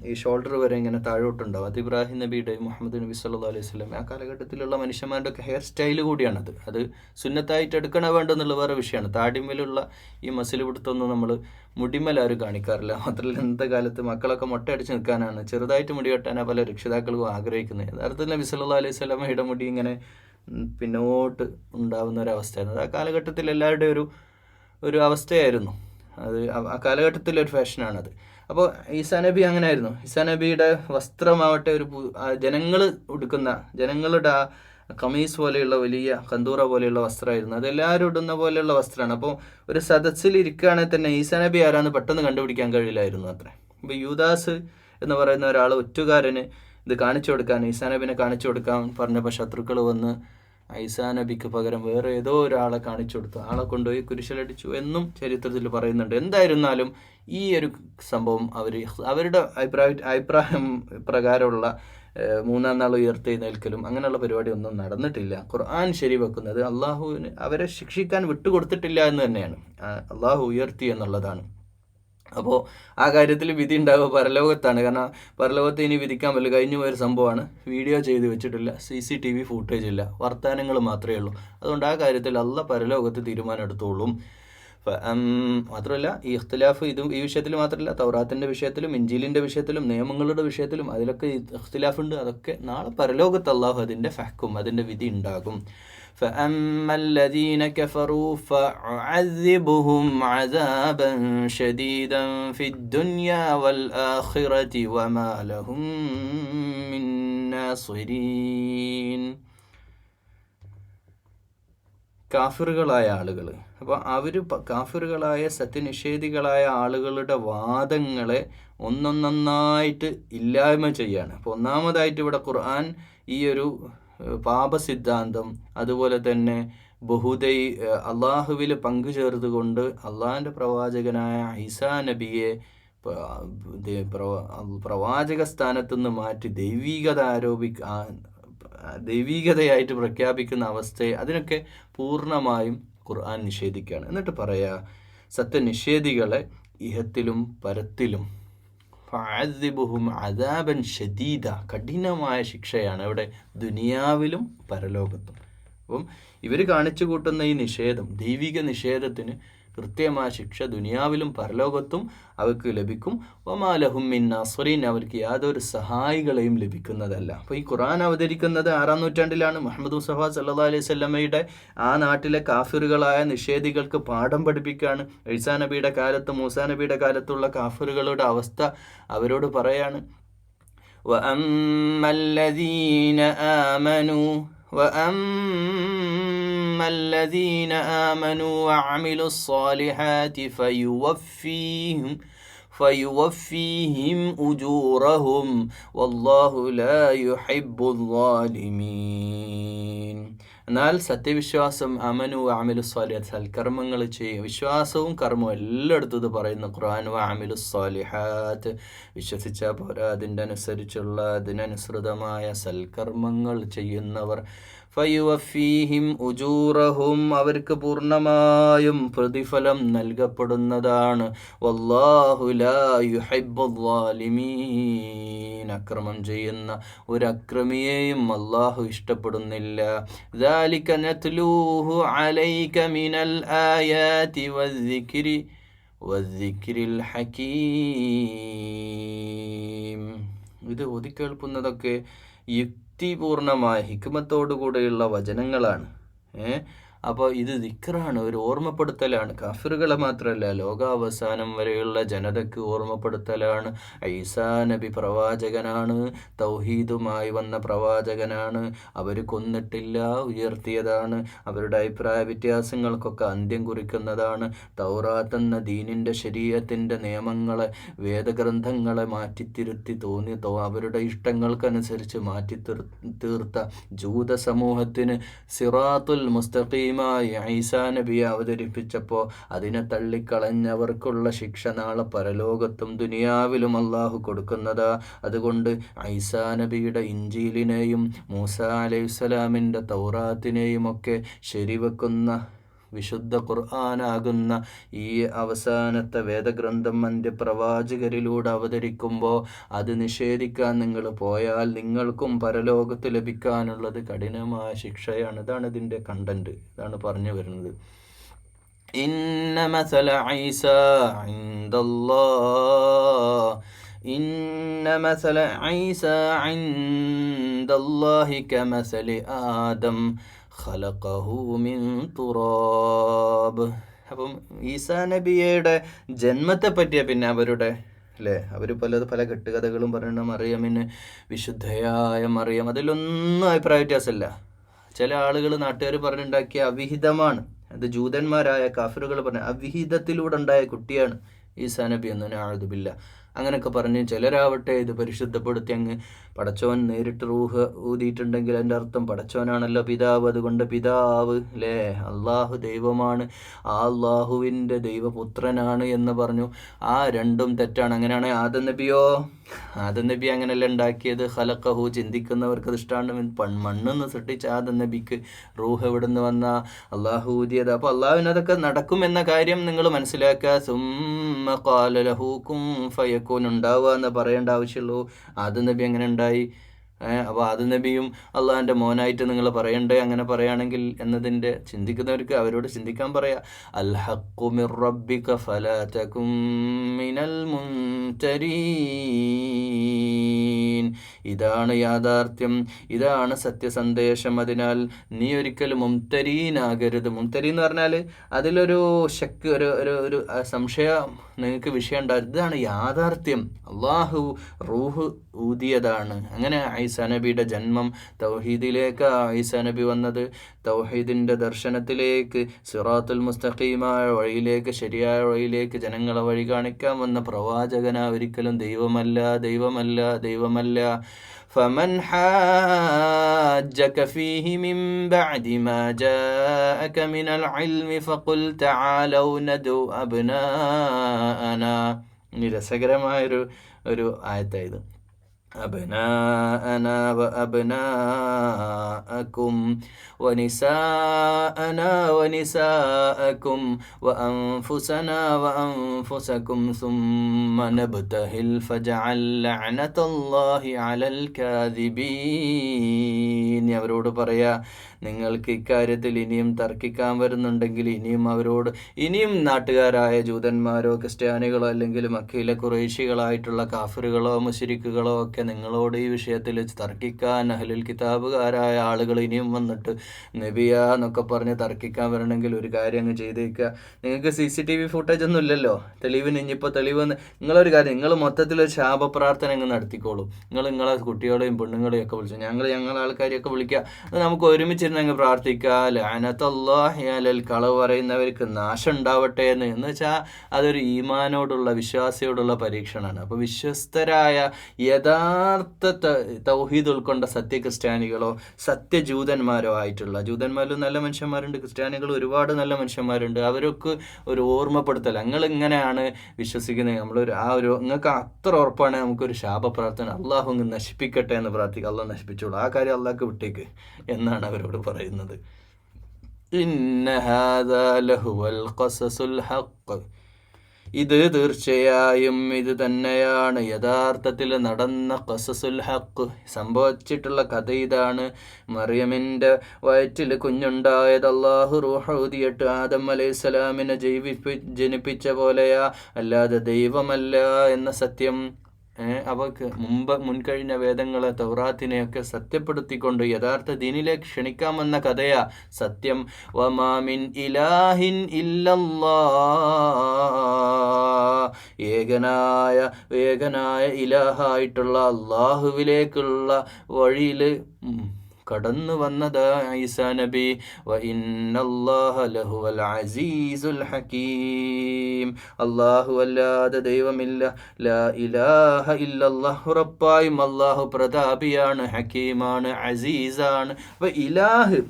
ഈ ഷോൾഡർ വരെ ഇങ്ങനെ താഴോട്ടുണ്ടാവും. അത് ഇബ്രാഹിം നബിയുടെ, മുഹമ്മദ് നബി സല്ലല്ലാഹു അലൈഹി വസല്ലം ആ കാലഘട്ടത്തിലുള്ള മനുഷ്യന്മാരുടെ ഒക്കെ ഹെയർ സ്റ്റൈല് കൂടിയാണത്. അത് സുന്നത്തായിട്ട് എടുക്കണ വേണ്ടെന്നുള്ള വേറെ വിഷയമാണ്. താടിമേലുള്ള ഈ മസിൽ പിടുത്തൊന്നും നമ്മൾ മുടിമേലാരും കാണിക്കാറില്ല. മാത്രമല്ല ഇന്നത്തെ കാലത്ത് മക്കളൊക്കെ മുട്ടയടിച്ച് നിൽക്കാനാണ്, ചെറുതായിട്ട് മുടി കെട്ടാനാണ് പല രക്ഷിതാക്കൾക്കും ആഗ്രഹിക്കുന്നത്. യഥാർത്ഥത്തിൽ നബി സല്ലല്ലാഹു അലൈഹി വസല്ലമയുടെ മുടി ഇങ്ങനെ പിന്നോട്ട് ഉണ്ടാവുന്ന ഒരവസ്ഥയാണ്. അത് ആ കാലഘട്ടത്തിൽ എല്ലാവരുടെയും ഒരു അവസ്ഥയായിരുന്നു. അത് ആ കാലഘട്ടത്തിലൊരു ഫാഷനാണത്. അപ്പോൾ ഈസാ നബി അങ്ങനെ ആയിരുന്നു. ഈസാ നബിയുടെ വസ്ത്രമാവട്ടെ ജനങ്ങൾ ഉടുക്കുന്ന, ജനങ്ങളുടെ ആ കമീസ് പോലെയുള്ള വലിയ കന്തൂറ പോലെയുള്ള വസ്ത്രമായിരുന്നു. അതെല്ലാവരും ഇടുന്ന പോലെയുള്ള വസ്ത്രമാണ്. അപ്പോൾ ഒരു സദസ്സിൽ ഇരിക്കുകയാണെങ്കിൽ തന്നെ ഈസാ നബി ആരാന്ന് പെട്ടെന്ന് കണ്ടുപിടിക്കാൻ കഴിയില്ലായിരുന്നു അത്രേ. ഇപ്പോൾ യൂദാസ് എന്ന് പറയുന്ന ഒരാൾ ഒറ്റുകാരന് ഇത് കാണിച്ചു കൊടുക്കാൻ, ഈസാ നബിനെ കാണിച്ചു കൊടുക്കാൻ പറഞ്ഞപ്പോൾ ശത്രുക്കൾ വന്ന് ഈസാ നബിക്ക് പകരം വേറെ ഏതോ ഒരാളെ കാണിച്ചു കൊടുത്തു, ആളെ കൊണ്ടുപോയി കുരിശിലടിച്ചു എന്നും ചരിത്രത്തിൽ പറയുന്നുണ്ട്. എന്തായിരുന്നാലും ഈ ഒരു സംഭവം അവരുടെ അഭിപ്രായം പ്രകാരമുള്ള 3-ാം നാൾ ഉയർത്തെഴുന്നേൽക്കലും അങ്ങനെയുള്ള പരിപാടി ഒന്നും നടന്നിട്ടില്ല. ഖുർആൻ ശരിവെക്കുന്നത് അള്ളാഹുവിന് അവരെ ശിക്ഷിക്കാൻ വിട്ടുകൊടുത്തിട്ടില്ല എന്ന് തന്നെയാണ്. അള്ളാഹു ഉയർത്തി എന്നുള്ളതാണ്. അപ്പോൾ ആ കാര്യത്തിൽ വിധി ഉണ്ടാവുക പരലോകത്താണ്. കാരണം പരലോകത്ത് ഇനി വിധിക്കാൻ പറ്റില്ല, കഴിഞ്ഞു പോയൊരു സംഭവമാണ്. വീഡിയോ ചെയ്ത് വെച്ചിട്ടില്ല, CCTV ഫൂട്ടേജ് ഇല്ല, വർത്തമാനങ്ങൾ മാത്രമേ ഉള്ളൂ. അതുകൊണ്ട് ആ കാര്യത്തിൽ അള്ളാഹ് പരലോകത്ത് തീരുമാനം എടുത്തോളും. മാത്രമല്ല ഈ ഇഖ്തിലാഫ് ഈ വിഷയത്തിൽ മാത്രമല്ല, തൗറാത്തിൻ്റെ വിഷയത്തിലും ഇഞ്ചീലിൻ്റെ വിഷയത്തിലും നിയമങ്ങളുടെ വിഷയത്തിലും അതിലൊക്കെ ഇഖ്തിലാഫുണ്ട്. അതൊക്കെ നാളെ പരലോകത്ത് അള്ളാഹു അതിൻ്റെ ഫഹ്ക്കും, അതിൻ്റെ വിധി ഉണ്ടാകും. فأما الذين كفروا فأعذبهم عذابا شديدا في الدنيا والآخرة وما لهم من ناصرين. കാഫിറുകളായ ആളുകൾ, അപ്പോൾ അവർ കാഫിറുകളായ സത്യനിഷേധികളായ ആളുകളുടെ വാദങ്ങളെ ഒന്നൊന്നായിട്ട് ഇല്ലായ്മ ചെയ്യാണ്. അപ്പോൾ ഒന്നാമതായിട്ട് ഇവിടെ ഖുർആൻ ഈ ഒരു പാപസിദ്ധാന്തം, അതുപോലെ തന്നെ അള്ളാഹുവിൽ പങ്കുചേർത്തുകൊണ്ട് അള്ളാഹിൻ്റെ പ്രവാചകനായ ഈസാ നബിയെ പ്രവാചക സ്ഥാനത്തു നിന്ന് മാറ്റി ദൈവീകതയായിട്ട് പ്രഖ്യാപിക്കുന്ന അവസ്ഥയെ, അതിനൊക്കെ പൂർണ്ണമായും ഖുർആൻ നിഷേധിക്കുകയാണ്. എന്നിട്ട് പറയാ, സത്യനിഷേധികളെ ഇഹത്തിലും പരത്തിലും ഫഅദ്ദിബുഹും അദാബൻ ഷദീദ, കഠിനമായ ശിക്ഷയാണ് ഇവിടെ ദുനിയാവിലും പരലോകത്തും. അപ്പം ഇവർ കാണിച്ചു കൂട്ടുന്ന ഈ നിഷേധം, ദൈവിക നിഷേധത്തിന് കൃത്യമായ ശിക്ഷ ദുനിയാവിലും പരലോകത്തും അവർക്ക് ലഭിക്കും. വമാ ലഹും മിൻ നാസിരീൻ, അവർക്ക് യാതൊരു സഹായികളെയും ലഭിക്കുന്നതല്ല. അപ്പോൾ ഈ ഖുർആൻ അവതരിക്കുന്നത് 6-ാം നൂറ്റാണ്ടിലാണ്. മുഹമ്മദ് മുസ്തഫ സല്ലല്ലാഹു അലൈഹി വസല്ലമയുടെ ആ നാട്ടിലെ കാഫിറുകളായ നിഷേധികൾക്ക് പാഠം പഠിപ്പിക്കുകയാണ്. ഈസാ നബിയുടെ കാലത്ത്, മൂസാ നബിയുടെ കാലത്തുള്ള കാഫിറുകളുടെ അവസ്ഥ അവരോട് പറയാണ്. وَأَمَّا الَّذِينَ آمَنُوا وَعَمِلُوا الصَّالِحَاتِ فَيُوَفِّيهِمْ أُجُورَهُمْ وَاللَّهُ لَا يُحِبُّ الظَّالِمِينَ. എന്നാൽ സത്യവിശ്വാസം, അമനു അമിലു സ്വാലിഹാത്ത്, സൽക്കർമ്മങ്ങൾ ചെയ്യും. വിശ്വാസവും കർമ്മവും എല്ലായിടത്തും ഇത് പറയുന്നു ഖുർആൻ. അമിലു സ്വാലിഹാത്ത്, വിശ്വസിച്ചാൽ പോരാ, അതിനനുസൃതമായ സൽക്കർമ്മങ്ങൾ ചെയ്യുന്നവർ. ഫയുവഫീഹിം ഉജൂറഹും, അവർക്ക് പൂർണ്ണമായും പ്രതിഫലം നൽകപ്പെടുന്നതാണ്. വല്ലാഹു ലാ യുഹിബ്ബുൽ ളാലിമീൻ, അക്രമം ചെയ്യുന്ന ഒരു അക്രമിയെയും അല്ലാഹു ഇഷ്ടപ്പെടുന്നില്ല. ذَلِكَ نَتْلُوهُ عَلَيْكَ مِنَ الْآيَاتِ وَالذِّكْرِ الْحَكِيمِ. ഇത് ഓതിക്കേൾക്കുന്നതൊക്കെ യുക്തിപൂർണമായ ഹിക്മത്തോടുകൂടെയുള്ള വചനങ്ങളാണ്. അപ്പോൾ ഇത് ദിക്റാണ്, ഒരു ഓർമ്മപ്പെടുത്തലാണ്. കാഫിറുകളെ മാത്രമല്ല, ലോകാവസാനം വരെയുള്ള ജനതയ്ക്ക് ഓർമ്മപ്പെടുത്തലാണ്. ഈസാ നബി പ്രവാചകനാണ്, തൗഹീദുമായി വന്ന പ്രവാചകനാണ്. അവർ കൊന്നിട്ടില്ല, ഉയർത്തിയതാണ്. അവരുടെ അഭിപ്രായ വ്യത്യാസങ്ങൾക്കൊക്കെ അന്ത്യം കുറിക്കുന്നതാണ്. തൗറാത്ത് എന്ന ദീനിൻ്റെ ശരീഅത്തിൻ്റെ നിയമങ്ങളെ, വേദഗ്രന്ഥങ്ങളെ മാറ്റിത്തിരുത്തി അവരുടെ ഇഷ്ടങ്ങൾക്കനുസരിച്ച് മാറ്റിത്തീർത്ത ജൂത സമൂഹത്തിന് സിറാത്തുൽ മുസ്തഖീം ഈസാ നബിയെ അവതരിപ്പിച്ചപ്പോൾ അതിനെ തള്ളിക്കളഞ്ഞവർക്കുള്ള ശിക്ഷ നാളെ പരലോകത്തും ദുനിയാവിലും അള്ളാഹു കൊടുക്കുന്നതാ. അതുകൊണ്ട് ഈസാ നബിയുടെ ഇഞ്ചീലിനെയും മൂസാ അലൈഹിസ്സലാമിൻ്റെ തൗറാത്തിനെയും ഒക്കെ ശരിവെക്കുന്ന വിശുദ്ധ ഖുർആനാകുന്ന ഈ അവസാനത്തെ വേദഗ്രന്ഥം അന്ത്യപ്രവാചകരിലൂടെ അവതരിക്കുമ്പോൾ അത് നിഷേധിക്കാൻ നിങ്ങൾ പോയാൽ നിങ്ങൾക്കും പരലോകത്ത് ലഭിക്കാനുള്ളത് കഠിനമായ ശിക്ഷയാണ്. ഇതാണ് ഇതിൻ്റെ കണ്ടന്റ്, ഇതാണ് പറഞ്ഞു വരുന്നത്. ഇന്ന മസല ഈസാ ഇൻദല്ലാഹി കമസലി ആദം ഖലഖഹു മിൻ തുറാബ്. അപ്പം ഈസാ നബിയുടെ ജന്മത്തെ പറ്റിയ പിന്നെ അവരുടെ അവർ പല കെട്ടുകഥകളും പറയുന്ന മറിയമിന്, വിശുദ്ധയായ മറിയം, അതിലൊന്നും അഭിപ്രായ വ്യത്യാസമല്ല. ചില ആളുകൾ, നാട്ടുകാർ പറഞ്ഞുണ്ടാക്കിയ അവിഹിതമാണ്. അത് ജൂതന്മാരായ കാഫിറുകൾ പറഞ്ഞ അവിഹിതത്തിലൂടെ ഉണ്ടായ കുട്ടിയാണ് ഈസാ നബി എന്ന്, നഅൂദുബില്ല. അങ്ങനെയൊക്കെ പറഞ്ഞ് ചിലരാവട്ടെ ഇത് പരിശുദ്ധപ്പെടുത്തി അങ്ങ് പടച്ചോൻ നേരിട്ട് റൂഹ് ഊതിയിട്ടുണ്ടെങ്കിൽ അതിൻ്റെ അർത്ഥം പടച്ചോനാണല്ലോ പിതാവ്, അതുകൊണ്ട് പിതാവ് അള്ളാഹു ദൈവമാണ്, ആ അള്ളാഹുവിൻ്റെ ദൈവപുത്രനാണ് എന്ന് പറഞ്ഞു. ആ രണ്ടും തെറ്റാണ്. അങ്ങനെയാണ് ആദം നബി അങ്ങനെയല്ല ഉണ്ടാക്കിയത്. ഖലഖഹു, ചിന്തിക്കുന്നവർക്ക് അത് ഇഷ്ടമാണ്. മണ്ണെന്ന് സൃഷ്ടിച്ച ആദം നബിക്ക് റൂഹ് എവിടുന്ന് വന്ന അള്ളാഹു ഊതിയത്. അപ്പോൾ അള്ളാഹുവിനതൊക്കെ നടക്കുമെന്ന കാര്യം നിങ്ങൾ മനസ്സിലാക്കുക. സുമ്മ ഖാല ലഹു കുൻ ഫയകൂൻ, ഉണ്ടാവുക എന്ന് പറയേണ്ട ആവശ്യമുള്ളൂ. ആദം നബി അങ്ങനെ ഉണ്ടായി. അപ്പോൾ ആദം നബിയും അള്ളാഹിൻ്റെ മോനായിട്ട് നിങ്ങൾ പറയണ്ടേ? അങ്ങനെ പറയുകയാണെങ്കിൽ എന്നതിൻ്റെ ചിന്തിക്കുന്നവർക്ക് അവരോട് ചിന്തിക്കാൻ പറയാ. അൽ ഹഖ്ഖു മിർ റബ്ബിക ഫലാ തകും മിനൽ മുംതരീൻ. ഇതാണ് യാഥാർത്ഥ്യം, ഇതാണ് സത്യസന്ദേശം. അതിനാൽ നീ ഒരിക്കലും മുംതരീനാകരുത്. മുംതരി എന്ന് പറഞ്ഞാൽ അതിലൊരു ശക്ക്, ഒരു ഒരു ഒരു സംശയം നിങ്ങൾക്ക് വിഷയം ഉണ്ടായിരുന്നു. ഇതാണ് യാഥാർത്ഥ്യം. അള്ളാഹു റൂഹ് ഊതിയതാണ്. അങ്ങനെ ഈസാ നബിയുടെ ജന്മം, തൗഹീദിലേക്ക് ഈസാ നബി വന്നത്, തൗഹീദിൻ്റെ ദർശനത്തിലേക്ക്, സിറാത്തുൽ മുസ്തഖീമായ വഴിയിലേക്ക്, ശരിയായ വഴിയിലേക്ക് ജനങ്ങളെ വഴി കാണിക്കാൻ വന്ന പ്രവാചകന, ഒരിക്കലും ദൈവമല്ല, ദൈവമല്ല, ദൈവമല്ല. فمن حاجك فيه من بعد ما جاءك من العلم فقل تعالوا ندعو أبناءنا. ഇനി രസകരമായൊരു ആയത്തായത്. أبناءنا وأبناءكم ونساءنا ونساءكم وأنفسنا وأنفسكم ثم نبتهل فجعل لعنة الله على الكاذبين. അവരോട് പറയാ, നിങ്ങൾക്ക് ഇക്കാര്യത്തിൽ ഇനിയും തർക്കിക്കാൻ വരുന്നുണ്ടെങ്കിൽ ഇനിയും നാട്ടുകാരായ ജൂതന്മാരോ ക്രിസ്ത്യാനികളോ അല്ലെങ്കിൽ മക്കയിലെ ഖുറൈശികളായിട്ടുള്ള കാഫിറുകളോ മുശ്രിക്കുകളോ ഒക്കെ നിങ്ങളോട് ഈ വിഷയത്തിൽ തർക്കിക്കാൻ, അഹ്ലുൽ കിതാബുകാരായ ആളുകൾ ഇനിയും വന്നിട്ട് നബിയാ എന്നൊക്കെ പറഞ്ഞ് തർക്കിക്കാൻ വരണമെങ്കിൽ ഒരു കാര്യം അങ്ങ് ചെയ്തേക്കുക. നിങ്ങൾക്ക് CCTV ഫുട്ടേജ് ഒന്നും ഇല്ലല്ലോ, തെളിവിന് ഇനിയിപ്പോൾ തെളിവ്. നിങ്ങളൊരു കാര്യം, നിങ്ങൾ മൊത്തത്തിലൊരു ശാപപ്രാർത്ഥന അങ്ങ് നടത്തിക്കോളൂ. നിങ്ങളെ കുട്ടികളെയും പെണ്ണുങ്ങളെയും ഒക്കെ വിളിച്ചു, ഞങ്ങളെ ആൾക്കാരെയൊക്കെ വിളിക്കുക, നമുക്ക് ഒരുമിച്ച് അങ്ങ് പ്രാർത്ഥിക്കുക. ലഅനത്തുല്ലാഹി അലൽ, കളവ് പറയുന്നവർക്ക് നാശം ഉണ്ടാവട്ടെ എന്ന് വെച്ചാൽ അതൊരു ഈമാനോടുള്ള, വിശ്വാസിയോടുള്ള പരീക്ഷണമാണ്. അപ്പോൾ വിശ്വസ്തരായ യഥാർത്ഥ തൗഹീദ് ഉൾക്കൊണ്ട സത്യക്രിസ്ത്യാനികളോ സത്യജൂതന്മാരോ ആയിട്ടുള്ള, ജൂതന്മാരിലും നല്ല മനുഷ്യന്മാരുണ്ട്, ക്രിസ്ത്യാനികൾ ഒരുപാട് നല്ല മനുഷ്യന്മാരുണ്ട്, അവരൊക്കെ ഒരു ഓർമ്മപ്പെടുത്തൽ, നിങ്ങൾ ഇങ്ങനെയാണ് വിശ്വസിക്കുന്നത്, നിങ്ങൾക്ക് അത്ര ഉറപ്പാണ്, നമുക്കൊരു ശാപപ്രാർത്ഥന, അള്ളാഹു അങ്ങ് നശിപ്പിക്കട്ടെ എന്ന് പ്രാർത്ഥിക്കുക. അള്ളാഹ് നശിപ്പിച്ചോളൂ, ആ കാര്യം അള്ളാഹ്ക്ക് വിട്ടേക്ക് എന്നാണ് അവരോട് പറയുന്നത്. ഇന്ന ഹാദാ ലഹുവൽ ഖസസുൽ ഹഖ്, ഇത് തീർച്ചയായും ഇത് തന്നെയാണ് യഥാർത്ഥത്തിൽ നടന്ന ഖസസുൽ ഹഖ്, സംഭവിച്ചിട്ടുള്ള കഥ ഇതാണ്. മറിയമിൻ്റെ വയറ്റിൽ കുഞ്ഞുണ്ടായത് അള്ളാഹു റൂഹ് ഊതിയിട്ട് ആദം അലൈഹിസ്സലാമിനെ ജനിപ്പിച്ച പോലെയാ, അല്ലാതെ ദൈവമല്ല എന്ന സത്യം അവർക്ക് മുൻകഴിഞ്ഞ വേദങ്ങളെ, തൗറാത്തിനെയൊക്കെ സത്യപ്പെടുത്തിക്കൊണ്ട് യഥാർത്ഥ ദീനിലേക്ക് ക്ഷണിക്കാമെന്ന കഥയാ സത്യം. വമാമിൻ ഇലാഹിൻ ഇല്ലല്ലാഹ്, ഏകനായ ഇലാഹായിട്ടുള്ള അള്ളാഹുവിലേക്കുള്ള വഴിയിൽ കടന്നു വന്നത് ഈസാ നബി. വ ഇന്നല്ലാഹ ലഹുവൽ അസീസുൽ ഹകീം, അല്ലാഹു അല്ലാതെ ദൈവമില്ല, ലാ ഇലാഹ ഇല്ലല്ലാഹ്, ഉറപ്പായും അല്ലാഹു പ്രതാപിയാണ്, ഹക്കീമാണ്, അസീസാണ്. അപ്പോൾ ഇലാഹ്,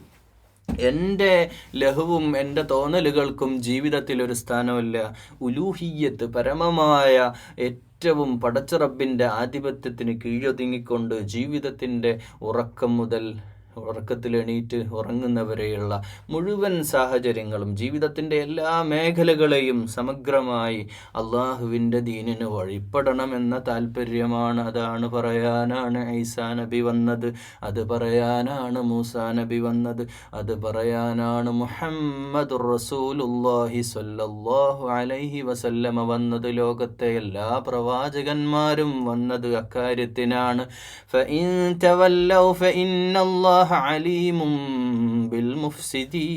എൻ്റെ ലഹുവും എൻ്റെ തോന്നലുകൾക്കും ജീവിതത്തിൽ ഒരു സ്ഥാനമില്ല. ഉലൂഹിയ്യത്ത്, പരമമായ ഏറ്റവും പടച്ച റബ്ബിൻ്റെ ആധിപത്യത്തിന് കീഴൊതുങ്ങിക്കൊണ്ട് ജീവിതത്തിൻ്റെ ഉറക്കം മുതൽ ഉറക്കത്തിൽ എണീറ്റ് ഉറങ്ങുന്നവരെയുള്ള മുഴുവൻ സാഹചര്യങ്ങളും, ജീവിതത്തിൻ്റെ എല്ലാ മേഖലകളെയും സമഗ്രമായി അള്ളാഹുവിൻ്റെ ദീനിന് വഴിപ്പെടണമെന്ന താല്പര്യമാണ്. അതാണ് പറയാനാണ് ഈസാ നബി വന്നത്, അത് പറയാനാണ് മൂസാ നബി വന്നത്, അത് പറയാനാണ് മുഹമ്മദുർ റസൂലുള്ളാഹി സ്വല്ലല്ലാഹു അലൈഹി വസല്ലമ വന്നത്. ലോകത്തെ എല്ലാ പ്രവാചകന്മാരും വന്നത് അക്കാര്യത്തിനാണ്. ഫഇൻ തവല്ലൗ ഫഇന്നല്ലാഹ അലീമും ബിൽ മുഫ്സിദീൻ.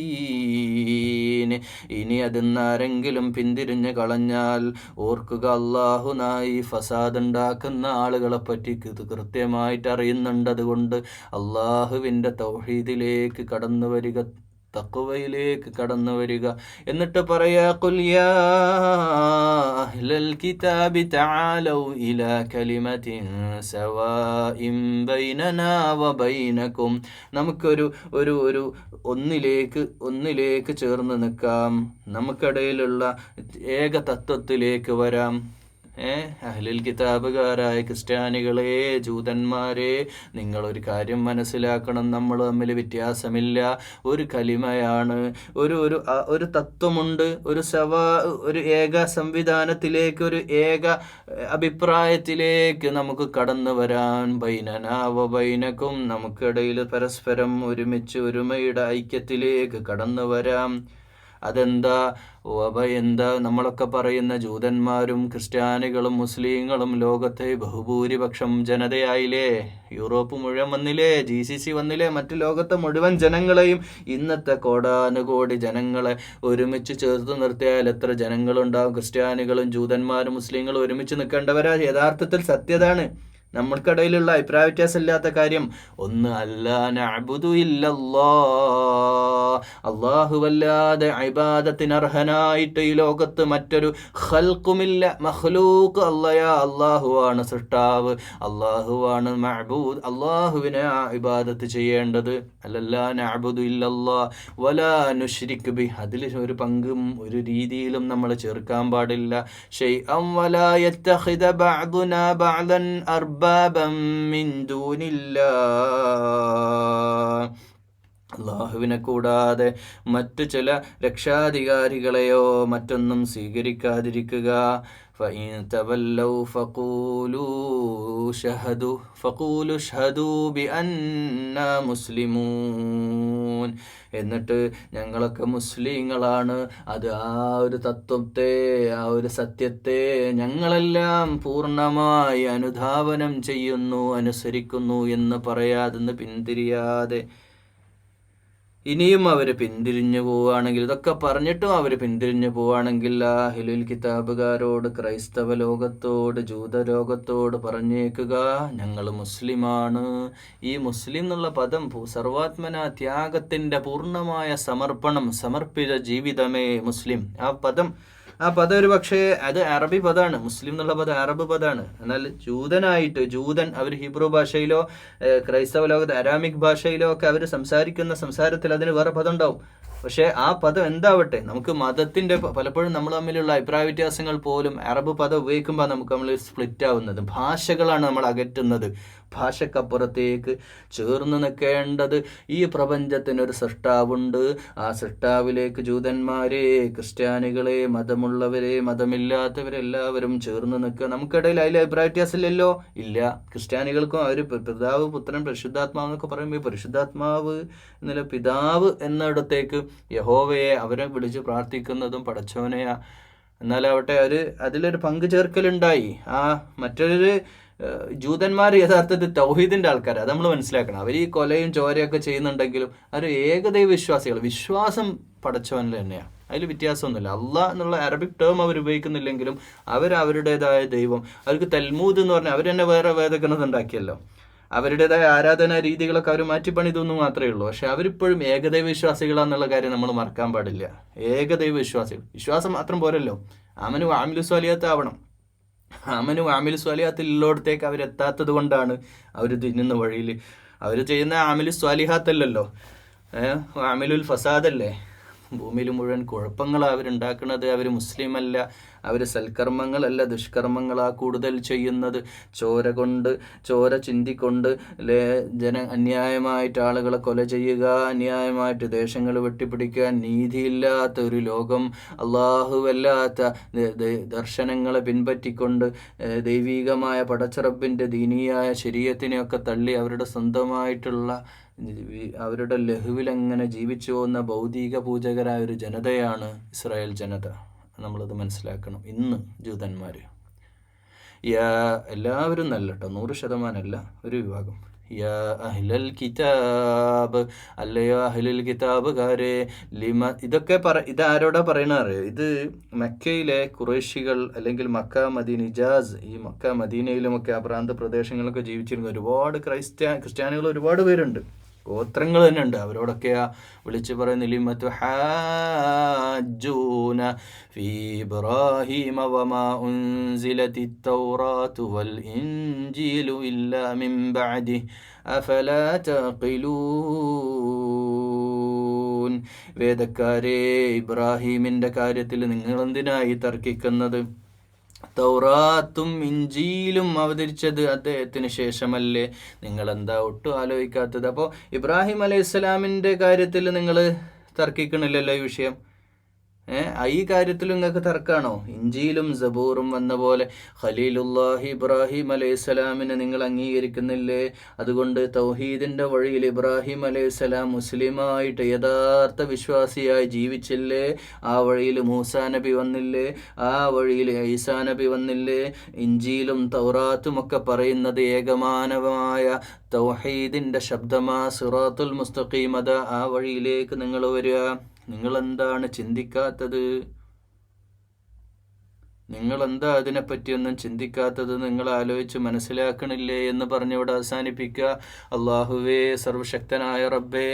ഇനി അതിന്നാരെങ്കിലും പിന്തിരിഞ്ഞ് കളഞ്ഞാൽ ഓർക്കുക, അള്ളാഹു ഫസാദ് ഉണ്ടാക്കുന്ന ആളുകളെ പറ്റി കൃത്യമായിട്ട് അറിയുന്നുണ്ട്. അതുകൊണ്ട് അള്ളാഹുവിൻ്റെ തൗഹീദിലേക്ക് കടന്നു വരിക, തഖ്വയിലേക്ക് കടന്നു വരിക. എന്നിട്ട് പറയാ, ഖുൽ യാ അഹ്ലൽ കിതാബി തആലൗ ഇലാ കലിമത്തിൻ സവാഇൻ ബൈനനാ വബൈനകും, നമുക്കൊരു ഒന്നിലേക്ക് ചേർന്ന് നിൽക്കാം, നമുക്കിടയിലുള്ള ഏക തത്വത്തിലേക്ക് വരാം. അഹ്ലുൽ കിതാബുകാരായ ക്രിസ്ത്യാനികളെ, ജൂതന്മാരെ, നിങ്ങളൊരു കാര്യം മനസ്സിലാക്കണം, നമ്മൾ തമ്മിൽ വ്യത്യാസമില്ല, ഒരു കലിമയാണ്, ഒരു തത്വമുണ്ട്, ഒരു ഏക സംവിധാനത്തിലേക്ക്, ഒരു ഏക അഭിപ്രായത്തിലേക്ക് നമുക്ക് കടന്നു വരാൻ. ബൈനനാ വ ബൈനകും, നമുക്കിടയിൽ പരസ്പരം ഒരുമിച്ച് ഒരുമയുടെ ഐക്യത്തിലേക്ക് കടന്നു വരാം. അതെന്താ? എന്താ നമ്മളൊക്കെ പറയുന്ന ജൂതന്മാരും ക്രിസ്ത്യാനികളും മുസ്ലിങ്ങളും ലോകത്തെ ബഹുഭൂരിപക്ഷം ജനതയായില്ലേ? യൂറോപ്പ് മുഴുവൻ വന്നില്ലേ? GCC വന്നില്ലേ? മറ്റു ലോകത്തെ മുഴുവൻ ജനങ്ങളെയും, ഇന്നത്തെ കോടാനുകോടി ജനങ്ങളെ ഒരുമിച്ച് ചേർത്ത് നിർത്തിയാൽ എത്ര ജനങ്ങളുണ്ടാവും? ക്രിസ്ത്യാനികളും ജൂതന്മാരും മുസ്ലിങ്ങളും ഒരുമിച്ച് നിൽക്കേണ്ടവരാ. യഥാർത്ഥത്തിൽ സത്യതാണ്. നമ്മൾക്കിടയിലുള്ള അഭിപ്രായ വ്യത്യാസമില്ലാത്ത കാര്യം ഒന്ന്, അല്ലാ നഅ്ബുദു ഇല്ലല്ലാ, അല്ലാഹുവല്ലാതെ ഇബാദത്തിന് അർഹനായിട്ട് ഈ ലോകത്ത് മറ്റൊരു ഖൽഖുമില്ല. മഖ്ലൂഖ് അല്ലയാ, അല്ലാഹുവാണ് സൃഷ്ടാവ്, അല്ലാഹുവാണ് മഅബൂദ്, അല്ലാഹുവിനെ ഇബാദത്ത് ചെയ്യേണ്ടത്. അല്ലല്ലാ നഅ്ബുദു ഇല്ലല്ലാ വലാ നുശ്രിക് ബിഹി, അതിൽ ഒരു പങ്കും ഒരു രീതിയിലും നമ്മൾ ചേർക്കാൻ പാടില്ല. ശൈഅൻ വലാ യത്തഖിദ ബഅദുനാ ബഅദൻ അർബാബൻ മിൻ ദൂനില്ലാഹ്, അള്ളാഹുവിനെ കൂടാതെ മറ്റു ചില രക്ഷാധികാരികളെയോ മറ്റൊന്നും സ്വീകരിക്കാതിരിക്കുക. فإن تولوا فقولوا اشهدوا بأننا مسلمون, എന്നിട്ട് ഞങ്ങളൊക്കെ മുസ്ലിങ്ങളാണ്, അത് ആ ഒരു തത്വത്തെ, ആ ഒരു സത്യത്തെ ഞങ്ങളെല്ലാം പൂർണ്ണമായി അനുധാവനം ചെയ്യുന്നു, അനുസരിക്കുന്നു എന്ന് പറയാതെന്ന് പിന്തിരിയാതെ. ഇനിയും അവർ പിന്തിരിഞ്ഞു പോവുകയാണെങ്കിൽ, ഇതൊക്കെ പറഞ്ഞിട്ടും അവർ പിന്തിരിഞ്ഞു പോവുകയാണെങ്കിൽ അഹ്ലുൽ കിതാബുകാരോട്, ക്രൈസ്തവ ലോകത്തോട്, ജൂതലോകത്തോട് പറഞ്ഞേക്കുക, ഞങ്ങൾ മുസ്ലിമാണ്. ഈ മുസ്ലിം എന്നുള്ള പദം സർവാത്മന ത്യാഗത്തിൻ്റെ പൂർണ്ണമായ സമർപ്പണം, സമർപ്പിത ജീവിതമേ മുസ്ലിം. ആ പദം ഒരു പക്ഷേ അത് അറബി പദമാണ്. മുസ്ലിം എന്നുള്ള പദം അറബ് പദമാണ്. എന്നാൽ ജൂതൻ അവർ ഹീബ്രു ഭാഷയിലോ ക്രൈസ്തവ ലോകത്ത് അരാമിക് ഭാഷയിലോ ഒക്കെ അവർ സംസാരിക്കുന്ന സംസാരത്തിൽ അതിന് വേറെ പദം ഉണ്ടാവും. പക്ഷേ ആ പദം എന്താവട്ടെ, നമുക്ക് മതത്തിൻ്റെ പലപ്പോഴും നമ്മൾ തമ്മിലുള്ള അഭിപ്രായ വ്യത്യാസങ്ങൾ പോലും അറബ് പദം ഉപയോഗിക്കുമ്പോൾ നമ്മൾ സ്പ്ലിറ്റ് ആവുന്നത്. ഭാഷകളാണ് നമ്മൾ അകറ്റുന്നത്. ഭാഷക്കപ്പുറത്തേക്ക് ചേർന്ന് നിൽക്കേണ്ടത് ഈ പ്രപഞ്ചത്തിനൊരു സൃഷ്ടാവുണ്ട്. ആ സൃഷ്ടാവിലേക്ക് ജൂതന്മാരെ, ക്രിസ്ത്യാനികളെ, മതമുള്ളവരെ, മതമില്ലാത്തവരെല്ലാവരും ചേർന്ന് നിൽക്കുക. നമുക്കിടയിൽ അതിൽ അഭിപ്രായ വ്യത്യാസമില്ലല്ലോ, ഇല്ല. ക്രിസ്ത്യാനികൾക്കും അവർ പിതാവ്, പുത്രൻ, പരിശുദ്ധാത്മാവ് എന്നൊക്കെ പറയുമ്പോൾ പരിശുദ്ധാത്മാവ് എന്നല്ല, പിതാവ് എന്നിടത്തേക്ക് യഹോവയെ അവരെ വിളിച്ച് പ്രാർത്ഥിക്കുന്നതും പടച്ചോനെയാ. എന്നാലാവട്ടെ അതിലൊരു പങ്കു ചേർക്കലുണ്ടായി. മറ്റൊരു ജൂതന്മാർ യഥാർത്ഥത്തിൽ തൗഹീദിൻ്റെ ആൾക്കാർ, അത് നമ്മൾ മനസ്സിലാക്കണം. അവർ ഈ കൊലയും ചോരയൊക്കെ ചെയ്യുന്നുണ്ടെങ്കിലും അവർ ഏകദൈവ വിശ്വാസികൾ. വിശ്വാസം പടച്ചവനിൽ തന്നെയാണ്, അതിൽ വ്യത്യാസമൊന്നുമില്ല. അള്ളാഹ് എന്നുള്ള അറബിക് ടേം അവർ ഉപയോഗിക്കുന്നില്ലെങ്കിലും അവരുടേതായ ദൈവം, അവർക്ക് തൽമൂദ് എന്ന് പറഞ്ഞാൽ അവർ തന്നെ വേറെ വേദഗ്രന്ഥം ഉണ്ടാക്കിയല്ലോ. അവരുടേതായ ആരാധനാ രീതികളൊക്കെ അവർ മാറ്റിപ്പണിതൊന്നും മാത്രമേ ഉള്ളൂ. പക്ഷെ അവരിപ്പോഴും ഏകദൈവ വിശ്വാസികളാന്നുള്ള കാര്യം നമ്മൾ മറക്കാൻ പാടില്ല. ഏകദൈവ വിശ്വാസികൾ. വിശ്വാസം മാത്രം പോരല്ലോ, ആമനു ആമിലു സ്വാലിയാത്ത് ആവണം. ആമനു ആമിലു സ്വാലിഹാത്തിൽ ഉള്ളിടത്തേക്ക് അവരെത്താത്തത് കൊണ്ടാണ് അവർ തിന്നുന്ന വഴിയിൽ അവർ ചെയ്യുന്ന ആമിലു സ്വാലിഹാത്തല്ലല്ലോ, ആമിലുൽ ഫസാദല്ലേ. ഭൂമിയിൽ മുഴുവൻ കുഴപ്പങ്ങളാണ് അവരുണ്ടാക്കുന്നത്. അവർ മുസ്ലിമല്ല, അവർ സൽക്കർമ്മങ്ങളല്ല ദുഷ്കർമ്മങ്ങളാ കൂടുതൽ ചെയ്യുന്നത്. ചോര ചിന്തിക്കൊണ്ട് അന്യായമായിട്ട് ആളുകളെ കൊല ചെയ്യുക, അന്യായമായിട്ട് ദേശങ്ങൾ വെട്ടിപ്പിടിക്കുക, നീതിയില്ലാത്ത ഒരു ലോകം, അള്ളാഹുവല്ലാത്ത ദർശനങ്ങളെ പിൻപറ്റിക്കൊണ്ട് ദൈവീകമായ പടച്ചറബിൻ്റെ ദീനീയായ ശരീഅത്തിനെയൊക്കെ തള്ളി അവരുടെ സ്വന്തമായിട്ടുള്ള അവരുടെ ലഹുവിലങ്ങനെ ജീവിച്ചു പോകുന്ന ഭൗതിക പൂജകരായ ഒരു ജനതയാണ് ഇസ്രായേൽ ജനത. നമ്മളത് മനസ്സിലാക്കണം. ഇന്ന് ജൂതന്മാർ എല്ലാവരും നല്ല കേട്ടോ, 100% അല്ല, ഒരു വിഭാഗം. യാ അഹ്ലൽ കിതാബ്, അല്ലയോ അഹ്ലുൽ കിതാബുകാരെ, ഇതാരോടാ പറയണത്? ഇത് മക്കയിലെ ഖുറൈശികൾ, അല്ലെങ്കിൽ മക്ക മദീന ഇജാസ്, ഈ മക്ക മദീനയിലുമൊക്കെ ആ പ്രാന്ത പ്രദേശങ്ങളൊക്കെ ജീവിച്ചിരുന്ന ഒരുപാട് ക്രിസ്ത്യാനികൾ ഒരുപാട് പേരുണ്ട്, ഗോത്രങ്ങൾ തന്നെ ഉണ്ട്. അവരോടൊക്കെയാ വിളിച്ച് പറയുന്ന ലിമതു ഹാജൂന ഫീ ഇബ്രാഹീമ വമാ ഉൻസിലത്തിത് തൗറാത്തു വൽ ഇൻജീലു ഇല്ലാ മിൻ ബഅദി അഫലാ തഖിലൂൻ. വേദക്കാരെ, ഇബ്രാഹീമിൻ്റെ കാര്യത്തിൽ നിങ്ങളെന്തിനായി തർക്കിക്കുന്നത്? തൗറാത്തും ഇഞ്ചീലും അവതരിച്ചത് അദ്ദേഹത്തിന് ശേഷമല്ലേ? നിങ്ങളെന്താ ഒട്ടും ആലോചിക്കാത്തത്? അപ്പോൾ ഇബ്രാഹിം അലൈഹിസ്സലാമിൻ്റെ കാര്യത്തിൽ നിങ്ങൾ തർക്കിക്കണില്ലല്ലോ ഈ വിഷയം. ഈ കാര്യത്തിൽ നിങ്ങൾക്ക് തർക്കാണോ? ഇഞ്ചിയിലും സബൂറും വന്ന പോലെ ഖലീലുല്ലാഹി ഇബ്രാഹിം അലൈഹിസ്സലാമിനെ നിങ്ങൾ അംഗീകരിക്കുന്നില്ലേ? അതുകൊണ്ട് തൗഹീദിന്റെ വഴിയിൽ ഇബ്രാഹിം അലൈഹിസ്സലാം മുസ്ലിമായിട്ട് യഥാർത്ഥ വിശ്വാസിയായി ജീവിച്ചില്ലേ? ആ വഴിയിൽ മൂസാ നബി വന്നില്ലേ? ആ വഴിയിൽ ഈസാ നബി വന്നില്ലേ? ഇഞ്ചിയിലും തൗറാത്തും ഒക്കെ പറയുന്നത് ഏകമാനവമായ തൗഹീദിന്റെ ശബ്ദമാ, സിറാത്തുൽ മുസ്തഖീം. അതാ ആ വഴിയിലേക്ക് നിങ്ങൾ വരിക. നിങ്ങളെന്താണ് ചിന്തിക്കാത്തത്? നിങ്ങളെന്താ അതിനെപ്പറ്റിയൊന്നും ചിന്തിക്കാത്തത്? നിങ്ങൾ ആലോചിച്ച് മനസ്സിലാക്കണില്ലേ എന്ന് പറഞ്ഞിവിടെ അവസാനിപ്പിക്കുക. അള്ളാഹുവേ, സർവശക്തനായ റബ്ബേ,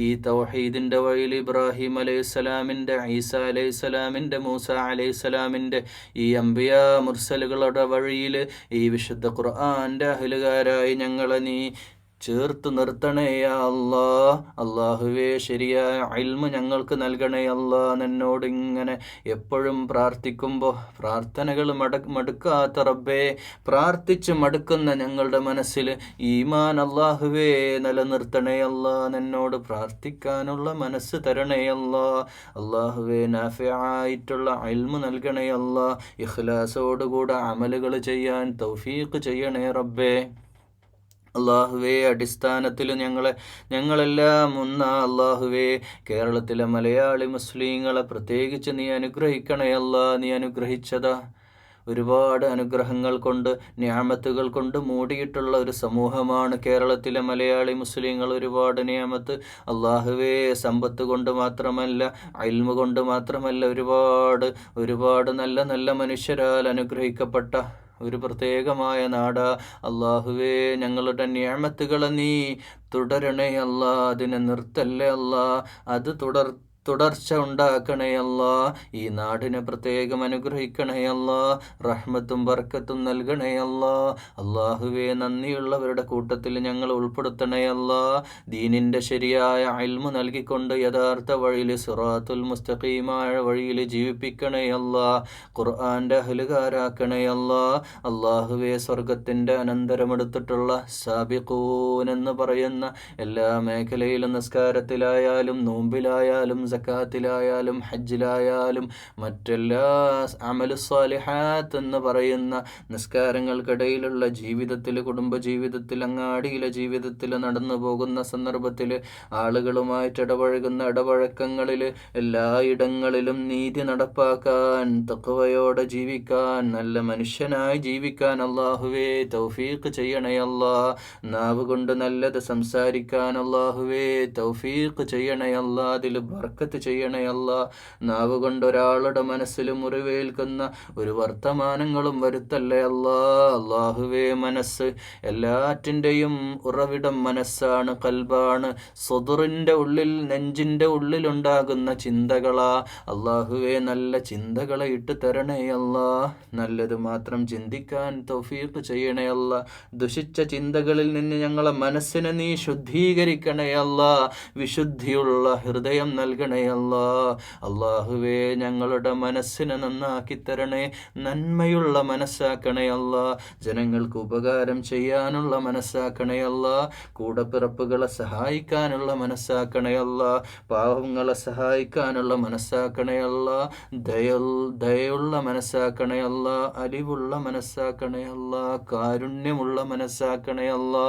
ഈ തൗഹീദിൻ്റെ വഴിയിൽ ഇബ്രാഹിം അലൈഹിസ്സലാമിൻ്റെ, ഈസാ അലൈഹിസ്സലാമിൻ്റെ, മൂസ അലൈഹിസ്സലാമിൻ്റെ, ഈ അംബിയാ മുർസലുകളുടെ വഴിയിൽ ഈ വിശുദ്ധ ഖുർആൻ്റെ അഹ്ലുകാരായി ഞങ്ങളെ നീ ചേർത്ത് നിർത്തണേ യാ അല്ലാ. അള്ളാഹുവേ, ശരിയായ ഇൽമ് ഞങ്ങൾക്ക് നൽകണേ അല്ലാ. നിന്നോട് ഇങ്ങനെ എപ്പോഴും പ്രാർത്ഥിക്കുമ്പോൾ പ്രാർത്ഥനകൾ മടുക്കാത്ത റബ്ബേ, പ്രാർത്ഥിച്ച് മടുക്കുന്ന ഞങ്ങളുടെ മനസ്സിൽ ഈമാൻ അള്ളാഹുവേ നിലനിർത്തണേ അല്ലാ. നിന്നോട് പ്രാർത്ഥിക്കാനുള്ള മനസ്സ് തരണേ അല്ലാ. അള്ളാഹുവേ, നാഫിആയിട്ടുള്ള ഇൽമ് നൽകണേ അല്ലാ. ഇഖ്ലാസോടുകൂടെ അമലുകൾ ചെയ്യാൻ തൗഫീഖ് ചെയ്യണേ റബ്ബേ. അള്ളാഹുവേ, അടിസ്ഥാനത്തിൽ ഞങ്ങളെല്ലാം അള്ളാഹുവേ, കേരളത്തിലെ മലയാളി മുസ്ലിങ്ങളെ പ്രത്യേകിച്ച് നീ അനുഗ്രഹിക്കണേ അല്ലാ. നീ അനുഗ്രഹിച്ചതാ ഒരുപാട് അനുഗ്രഹങ്ങൾ കൊണ്ട്, നിഅമത്തുകൾ കൊണ്ട് മൂടിയിട്ടുള്ള ഒരു സമൂഹമാണ് കേരളത്തിലെ മലയാളി മുസ്ലിങ്ങൾ. ഒരുപാട് നിഅമത്ത് അള്ളാഹുവേ, സമ്പത്ത് കൊണ്ട് മാത്രമല്ല, ഇൽമു കൊണ്ട് മാത്രമല്ല, ഒരുപാട് നല്ല നല്ല മനുഷ്യരാൽ അനുഗ്രഹിക്കപ്പെട്ട ഒരു പ്രത്യേകമായ നാടാ. അള്ളാഹുവേ, ഞങ്ങളുടെ നിഅമത്തുകളെ നീ തുടരണേ അല്ലാ. അതിനെ നിർത്തല്ലേ അല്ലാ. അത് തുടർച്ച ഉണ്ടാക്കണേ അല്ലാ. ഈ നാടിനെ പ്രത്യേകം അനുഗ്രഹിക്കണേ അല്ലാ. റഹ്മത്തും ബർക്കത്തും നൽകണേ അല്ലാ. അള്ളാഹുവേ, നന്ദിയുള്ളവരുടെ കൂട്ടത്തിൽ ഞങ്ങൾ ഉൾപ്പെടുത്തണേ അല്ലാ. ദീനിൻ്റെ ശരിയായ ഇൽമു നൽകിക്കൊണ്ട് യഥാർത്ഥ വഴിയിൽ, സിറാത്തുൽ മുസ്തഖീമായ വഴിയിൽ ജീവിപ്പിക്കണേ അല്ലാ. ഖുർആൻ്റെ അഹ്ലുകാരാക്കണേ അല്ലാ. അള്ളാഹുവേ, സ്വർഗത്തിൻ്റെ അനന്തരമെടുത്തിട്ടുള്ള സാബിഖൂൻ എന്ന് പറയുന്ന എല്ലാ മേഖലയിലും, നിസ്കാരത്തിലായാലും നോമ്പിലായാലും സക്കാത്തിലായാലും ഹജ്ജിലായാലും മറ്റെല്ലാ അമലു സ്വാലിഹാത്ത് എന്ന് പറയുന്ന നിസ്കാരങ്ങൾക്കിടയിലുള്ള ജീവിതത്തിൽ, കുടുംബജീവിതത്തിൽ, അങ്ങാടിയിലെ ജീവിതത്തിൽ, നടന്നു പോകുന്ന സന്ദർഭത്തിൽ, ആളുകളുമായിട്ട് ഇടപഴക്കങ്ങളിൽ എല്ലായിടങ്ങളിലും നീതി നടപ്പാക്കാൻ, തഖ്വയോടെ ജീവിക്കാൻ, നല്ല മനുഷ്യനായി ജീവിക്കാൻ അള്ളാഹുവേ തൗഫീഖ് ചെയ്യണേ അല്ലാ. നാവ് കൊണ്ട് നല്ലത് സംസാരിക്കാൻ അള്ളാഹുവേ തൗഫീഖ് ചെയ്യണേ അല്ലാ. അതിൽ ബർക്കത്ത് ചെയ്യണേ അല്ലാ. നാവ് കൊണ്ട് ഒരാളുടെ മനസ്സിൽ മുറിവേൽക്കുന്ന ഒരു വർത്തമാനങ്ങളും വരുത്തല്ലേ അല്ലാ. അള്ളാഹുവേ, മനസ്സ് എല്ലാറ്റിൻ്റെയും ഉറവിടം മനസ്സാണ്, കൽബാണ്. സ്വദറിൻ്റെ ഉള്ളിൽ, നെഞ്ചിൻ്റെ ഉള്ളിലുണ്ടാകുന്ന ചിന്തകളാ. അള്ളാഹുവേ, നല്ല ചിന്തകളെ ഇട്ട് തരണേ അല്ലാ. നല്ലത് മാത്രം ചിന്തിക്കാൻ തൗഫീഖ് ചെയ്യണേ അല്ലാ. ദുഷിച്ച ചിന്തകളിൽ നിന്ന് ഞങ്ങളെ മനസ്സിനെ നീ ശുദ്ധീകരിക്കണേ അല്ലാ. വിശുദ്ധിയുള്ള ഹൃദയം നൽകണേ അല്ലാ. അള്ളാഹുവേ, ഞങ്ങളുടെ മനസ്സിനെ നന്നാക്കി തരണേ. നന്മയുള്ള മനസ്സാക്കണേ അല്ലാ. ജനങ്ങൾക്ക് ഉപകാരം ചെയ്യാനുള്ള മനസ്സാക്കണേ അല്ലാ. കൂടപ്പിറപ്പുകളെ സഹായിക്കാനുള്ള മനസ്സാക്കണേ അല്ലാ. പാവങ്ങളെ സഹായിക്കാനുള്ള മനസ്സാക്കണേ അല്ലാ. ദയുള്ള മനസ്സാക്കണേ അല്ലാ. അലിവുള്ള മനസ്സാക്കണേ അല്ലാ. കാരുണ്യമുള്ള മനസ്സാക്കണേ അല്ലാ.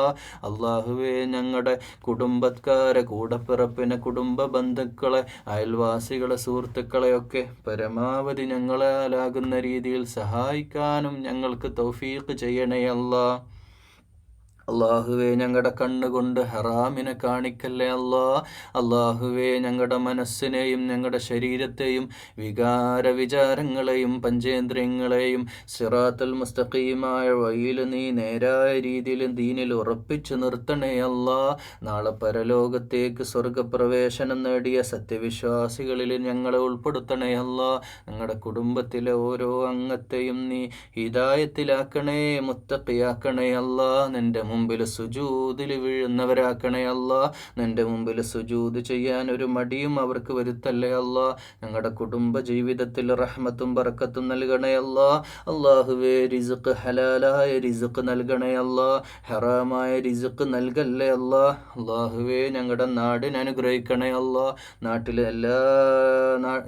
അള്ളാഹുവേ, ഞങ്ങളുടെ കുടുംബക്കാരെ, കൂടപ്പിറപ്പിനെ, കുടുംബ ബന്ധുക്കളെ, അയൽവാസികളെ, സുഹൃത്തുക്കളെയൊക്കെ പരമാവധി ഞങ്ങളാലാകുന്ന രീതിയിൽ സഹായിക്കാനും ഞങ്ങൾക്ക് തൗഫീഖ് ചെയ്യണേ അല്ലാ. അള്ളാഹുവേ, ഞങ്ങളുടെ കണ്ണുകൊണ്ട് ഹറാമിനെ കാണിക്കല്ലേ അല്ലാ. അള്ളാഹുവേ, ഞങ്ങളുടെ മനസ്സിനെയും ഞങ്ങളുടെ ശരീരത്തെയും വിചാരങ്ങളെയും പഞ്ചേന്ദ്രിയങ്ങളെയും സിറാത്തുൽ മുസ്തഖീമായ വഴിയിൽ നീ നേരായ രീതിയിൽ ദീനിൽ ഉറപ്പിച്ചു നിർത്തണേ അല്ലാ. നാളെ പരലോകത്തേക്ക് സ്വർഗപ്രവേശനം നേടിയ സത്യവിശ്വാസികളിൽ ഞങ്ങളെ ഉൾപ്പെടുത്തണേ അല്ലാ. ഞങ്ങളുടെ കുടുംബത്തിലെ ഓരോ അംഗത്തെയും നീ ഹിദായത്തിലാക്കണേ, മുത്തഖിയാക്കണേ അല്ലാ. നിന്റെ മുമ്പിൽ സുജൂദിൽ വീഴുന്നവരാക്കണേ അല്ലാ. നിൻ്റെ മുമ്പിൽ സുജൂദ് ചെയ്യാൻ ഒരു മടിയും അവർക്ക് വരുത്തല്ലേ അല്ലാ. ഞങ്ങളുടെ കുടുംബ ജീവിതത്തിൽ റഹ്മത്തും ബറക്കത്തും നൽകണേ അല്ലാ. അല്ലാഹുവേ റിസ്ഖ് ഹലാലായ റിസ്ഖ് നൽകണേ അല്ലാ. ഹറാമായ റിസ്ഖ് നൽകല്ലേ അല്ലാ. അല്ലാഹുവേ ഞങ്ങളുടെ നാടിനെ അനുഗ്രഹിക്കണേ അല്ലാ. നാട്ടിലെ എല്ലാ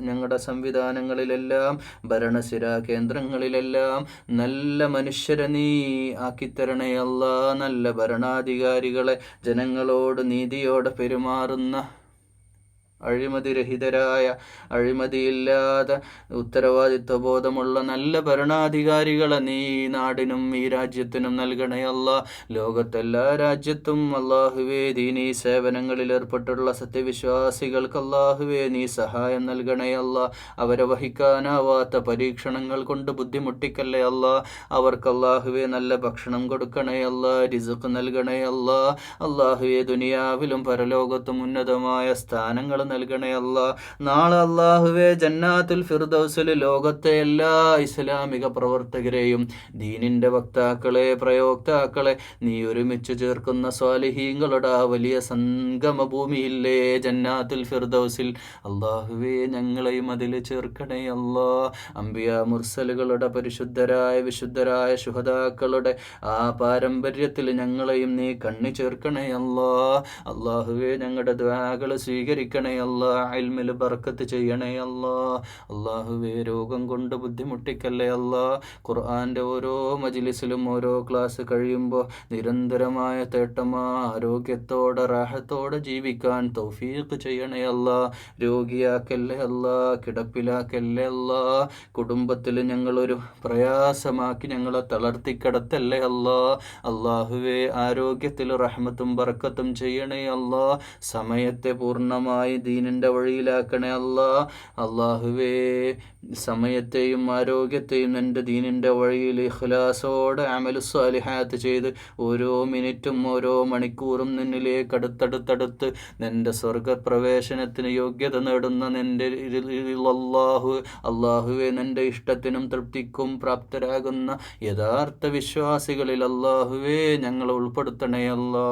ഞങ്ങളുടെ സംവിധാനങ്ങളിലെല്ലാം ഭരണസിരാ കേന്ദ്രങ്ങളിലെല്ലാം നല്ല മനുഷ്യരെ നീ ആക്കിത്തരണേ അല്ലാ. നല്ല ഭരണാധികാരികളെ, ജനങ്ങളോട് നീതിയോടെ പെരുമാറുന്ന, അഴിമതിരഹിതരായ, അഴിമതിയില്ലാതെ ഉത്തരവാദിത്വ ബോധമുള്ള നല്ല ഭരണാധികാരികളെ നീ നാടിനും ഈ രാജ്യത്തിനും നൽകണേ അല്ലാ. ലോകത്തെല്ലാ രാജ്യത്തും അല്ലാഹുവേ ദീനീ സേവനങ്ങളിൽ ഏർപ്പെട്ടുള്ള സത്യവിശ്വാസികൾക്ക് അല്ലാഹുവേ നീ സഹായം നൽകണേ അല്ലാ. അവരെ വഹിക്കാനാവാത്ത പരീക്ഷണങ്ങൾ കൊണ്ട് ബുദ്ധിമുട്ടിക്കല്ലേ അല്ലാ. അവർക്ക് അല്ലാഹുവേ നല്ല ഭക്ഷണം കൊടുക്കണേ അല്ലാ. റിസ്ഖ് നൽകണേ അല്ലാ. അല്ലാഹുവേ ദുനിയാവിലും പരലോകത്തും ഉന്നതമായ സ്ഥാനങ്ങൾ നൽകണേ അല്ലാ. നാളെ അല്ലാഹുവേ ജന്നാത്തുൽ ഫിർദൗസിൽ ലോകത്തെ എല്ലാ ഇസ്ലാമിക പ്രവർത്തകരെയും ദീനിൻ്റെ വക്താക്കളെ, പ്രയോക്താക്കളെ നീ ഒരുമിച്ച് ചേർക്കുന്ന സ്വാലിഹീങ്ങളുടെ ആ വലിയ സംഗമ ഭൂമിയില്ലേ ജന്നാത്തുൽ ഫിർദൗസിൽ, അല്ലാഹുവേ ഞങ്ങളെയും അതിൽ ചേർക്കണേ അല്ലാ. അംബിയാ മുർസലുകളുടെ പരിശുദ്ധരായ വിശുദ്ധരായ ശുഹദാക്കളുടെ ആ പാരമ്പര്യത്തിൽ ഞങ്ങളെയും നീ കണ്ണി ചേർക്കണേ അല്ലാ. അല്ലാഹുവേ ഞങ്ങളുടെ ദുആകൾ സ്വീകരിക്കണേ അല്ലാ. ഇൽമിൽ ബർക്കത്ത് ചെയ്യണേ അല്ലാ. അല്ലാഹുവേ രോഗം കൊണ്ട് ബുദ്ധിമുട്ടിക്കല്ലേ അല്ലാ. ഖുർആന്റെ ഓരോ മജ്ലിസിലും ഓരോ ക്ലാസ് കഴിയുമ്പോൾ നിരന്തരമായ തേട്ടമാ ആരോഗ്യത്തോടെ റാഹത്തോടെ ജീവിക്കാൻ തൗഫീഖ് ചെയ്യണേ അല്ലാ. രോഗിയാക്കല്ലേ അല്ലാ. കിടപ്പിലാക്കല്ലേ അല്ലാ. കുടുംബത്തിൽ ഞങ്ങളൊരു പ്രയാസമാക്കി ഞങ്ങളെ തളർത്തിക്കിടത്തല്ലേ അല്ലാ. അല്ലാഹുവേ ആരോഗ്യത്തിൽ റഹ്മത്തും ബർക്കത്തും ചെയ്യണേ അല്ലാ. സമയത്തെ പൂർണ്ണമായി ദീനിൻ്റെ വഴിയിലാക്കണേ അല്ലാ. അല്ലാഹുവേ സമയത്തെയും ആരോഗ്യത്തെയും നിൻ്റെ ദീനിൻ്റെ വഴിയിൽ ഇഖ്ലാസോടെ അമലു സ്വാലിഹാത്ത് ചെയ്ത് ഓരോ മിനിറ്റും ഓരോ മണിക്കൂറും നിന്നിലേക്ക് അടുത്തടുത്തടുത്ത് നിൻ്റെ സ്വർഗപ്രവേശനത്തിന് യോഗ്യത നേടുന്ന നിൻ്റെ അല്ലാഹുവേ നിൻ്റെ ഇഷ്ടത്തിനും തൃപ്തിക്കും പ്രാപ്തരാകുന്ന യഥാർത്ഥ വിശ്വാസികളിൽ അല്ലാഹുവേ ഞങ്ങളെ ഉൾപ്പെടുത്തണേ അല്ലാ.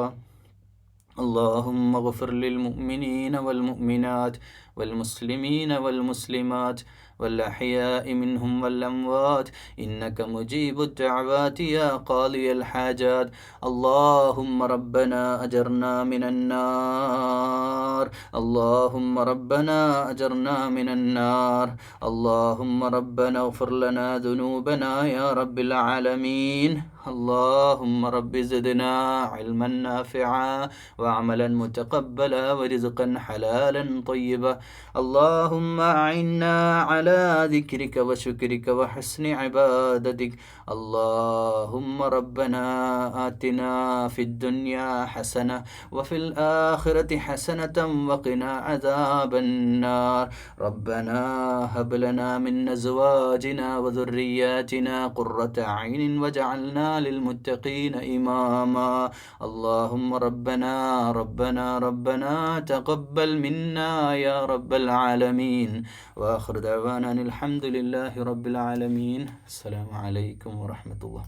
اللهم اغفر للمؤمنين والمؤمنات والمسلمين والمسلمات والأحياء منهم والأموات إنك مجيب الدعوات يا قاضي الحاجات. اللهم ربنا أجرنا من النار. اللهم ربنا أجرنا من النار. اللهم ربنا اغفر لنا ذنوبنا يا رب العالمين. اللهم رب زدنا علما نافعا وعملا متقبلا ورزقا حلالا طيبا. اللهم أعنا على ذكرك وشكرك وحسن عبادتك. اللهم ربنا آتنا في الدنيا حسنة وفي الآخرة حسنة وقنا عذاب النار. ربنا هب لنا من أزواجنا وذرياتنا قرة أعين واجعلنا للمتقين إماما. اللهم ربنا تقبل منا يا رب العالمين. وآخر دعوانا الحمد لله رب العالمين. السلام عليكم ورحمة الله.